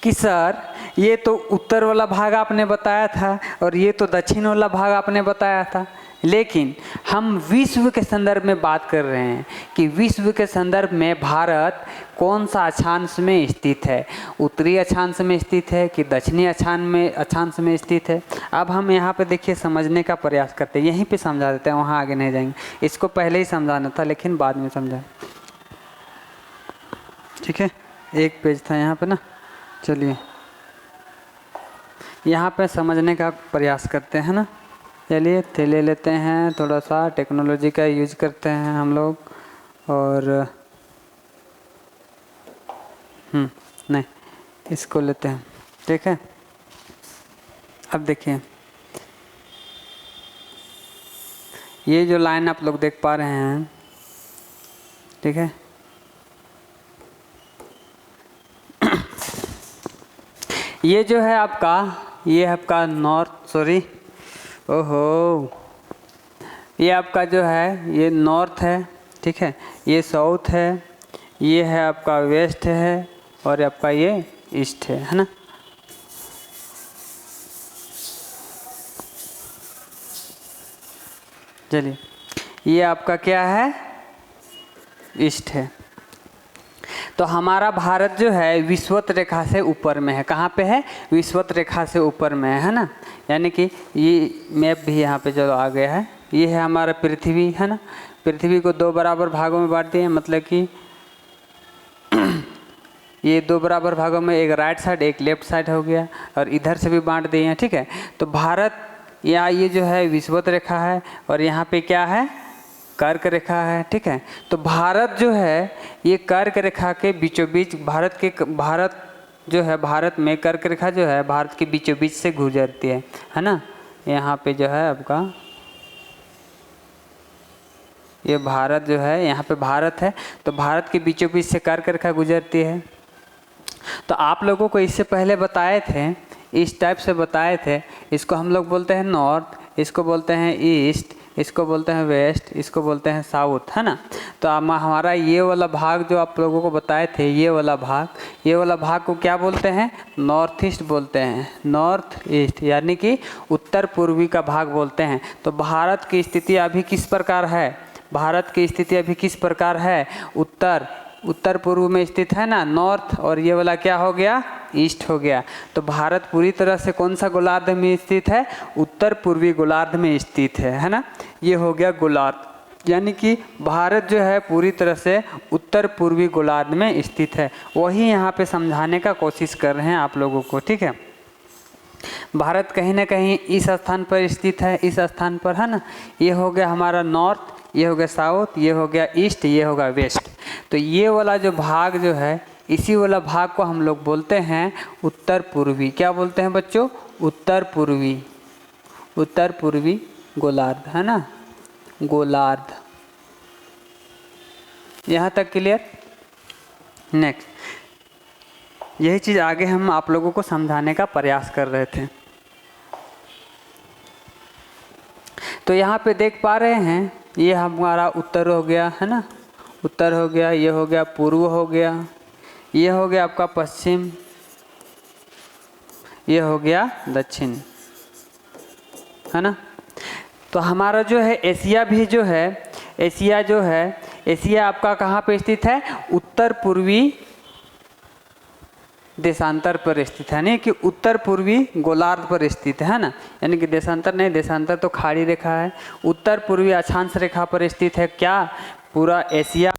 कि सर ये तो उत्तर वाला भाग आपने बताया था और ये तो दक्षिण वाला भाग आपने बताया था, लेकिन हम विश्व के संदर्भ में बात कर रहे हैं कि विश्व के संदर्भ में भारत कौन सा अक्षांश में स्थित है, उत्तरी अक्षांश में स्थित है कि दक्षिणी अक्षांश में स्थित है। अब हम यहाँ पे देखिए समझने का प्रयास करते हैं, यहीं पे समझा देते हैं, वहाँ आगे नहीं जाएंगे। इसको पहले ही समझाना था लेकिन बाद में समझा, ठीक है। एक पेज था यहाँ पे ना, चलिए यहाँ पे समझने का प्रयास करते हैं ना। चलिए ले लेते हैं, थोड़ा सा टेक्नोलॉजी का यूज करते हैं हम लोग। और नहीं, इसको लेते हैं, ठीक है। अब देखिए ये जो लाइन आप लोग देख पा रहे हैं, ठीक है, ये जो है आपका, ये है आपका ये आपका जो है ये नॉर्थ है, ठीक है, ये साउथ है, ये है आपका वेस्ट है और आपका ये ईस्ट है ना। चलिए ये आपका क्या है, ईस्ट है। तो हमारा भारत जो है विषुवत रेखा से ऊपर में है। कहाँ पे है, विषुवत रेखा से ऊपर में है ना। यानी कि ये मैप भी यहाँ पे जो आ गया है, ये है हमारा पृथ्वी है ना। पृथ्वी को 2 बराबर भागों में बांट दिए, मतलब कि ये 2 बराबर भागों में, एक राइट साइड एक लेफ्ट साइड हो गया, और इधर से भी बांट दिए हैं, ठीक है। तो भारत या ये जो है विषुवत रेखा है और यहाँ पे क्या है, कर्क रेखा है, ठीक है। तो भारत जो है ये कर्क रेखा के बीचों बीच, भारत जो है, भारत में कर्क रेखा जो है भारत के बीचों बीच से गुजरती है ना। यहाँ पे जो है आपका ये भारत जो है, यहाँ पे भारत है, तो भारत के बीचों बीच से कर्क रेखा गुजरती है। तो आप लोगों को इससे पहले बताए थे, इस टाइप से बताए थे, इसको हम लोग बोलते हैं नॉर्थ, इसको बोलते हैं ईस्ट, इसको बोलते हैं वेस्ट, इसको बोलते हैं साउथ, है ना। तो हमारा ये वाला भाग जो आप लोगों को बताए थे, ये वाला भाग को क्या बोलते हैं, नॉर्थ ईस्ट बोलते हैं, नॉर्थ ईस्ट, यानी कि उत्तर पूर्वी का भाग बोलते हैं। तो भारत की स्थिति अभी किस प्रकार है, भारत की स्थिति अभी किस प्रकार है, उत्तर पूर्व में स्थित है ना, नॉर्थ, और ये वाला क्या हो गया, ईस्ट हो गया। तो भारत पूरी तरह से कौन सा गोलार्ध में स्थित है, उत्तर पूर्वी गोलार्ध में स्थित है ना। ये हो गया गोलार्ध, यानी कि भारत जो है पूरी तरह से उत्तर पूर्वी गोलार्ध में स्थित है। वही यहाँ पे समझाने का कोशिश कर रहे हैं आप लोगों को, ठीक है। भारत कहीं ना कहीं इस स्थान पर स्थित है, इस स्थान पर, है ना। ये हो गया हमारा नॉर्थ, ये हो गया साउथ, ये हो गया ईस्ट, ये होगा वेस्ट। तो ये वाला जो भाग जो है, इसी वाला भाग को हम लोग बोलते हैं उत्तर पूर्वी। क्या बोलते हैं बच्चों, उत्तर पूर्वी गोलार्ध, है ना, गोलार्ध। यहाँ तक क्लियर। नेक्स्ट, यही चीज़ आगे हम आप लोगों को समझाने का प्रयास कर रहे थे। तो यहाँ पे देख पा रहे हैं, ये हमारा उत्तर हो गया, है ना, उत्तर हो गया, ये हो गया पूर्व हो गया, ये हो गया आपका पश्चिम, ये हो गया दक्षिण, है ना। तो हमारा जो है एशिया भी जो है, एशिया आपका कहाँ पे स्थित है, उत्तर पूर्वी देशांतर पर स्थित है, नहीं कि उत्तर पूर्वी गोलार्ध पर स्थित है ना। यानी कि देशांतर नहीं, देशांतर तो खाड़ी रेखा है, उत्तर पूर्वी अक्षांश रेखा पर स्थित है। क्या, पूरा एशिया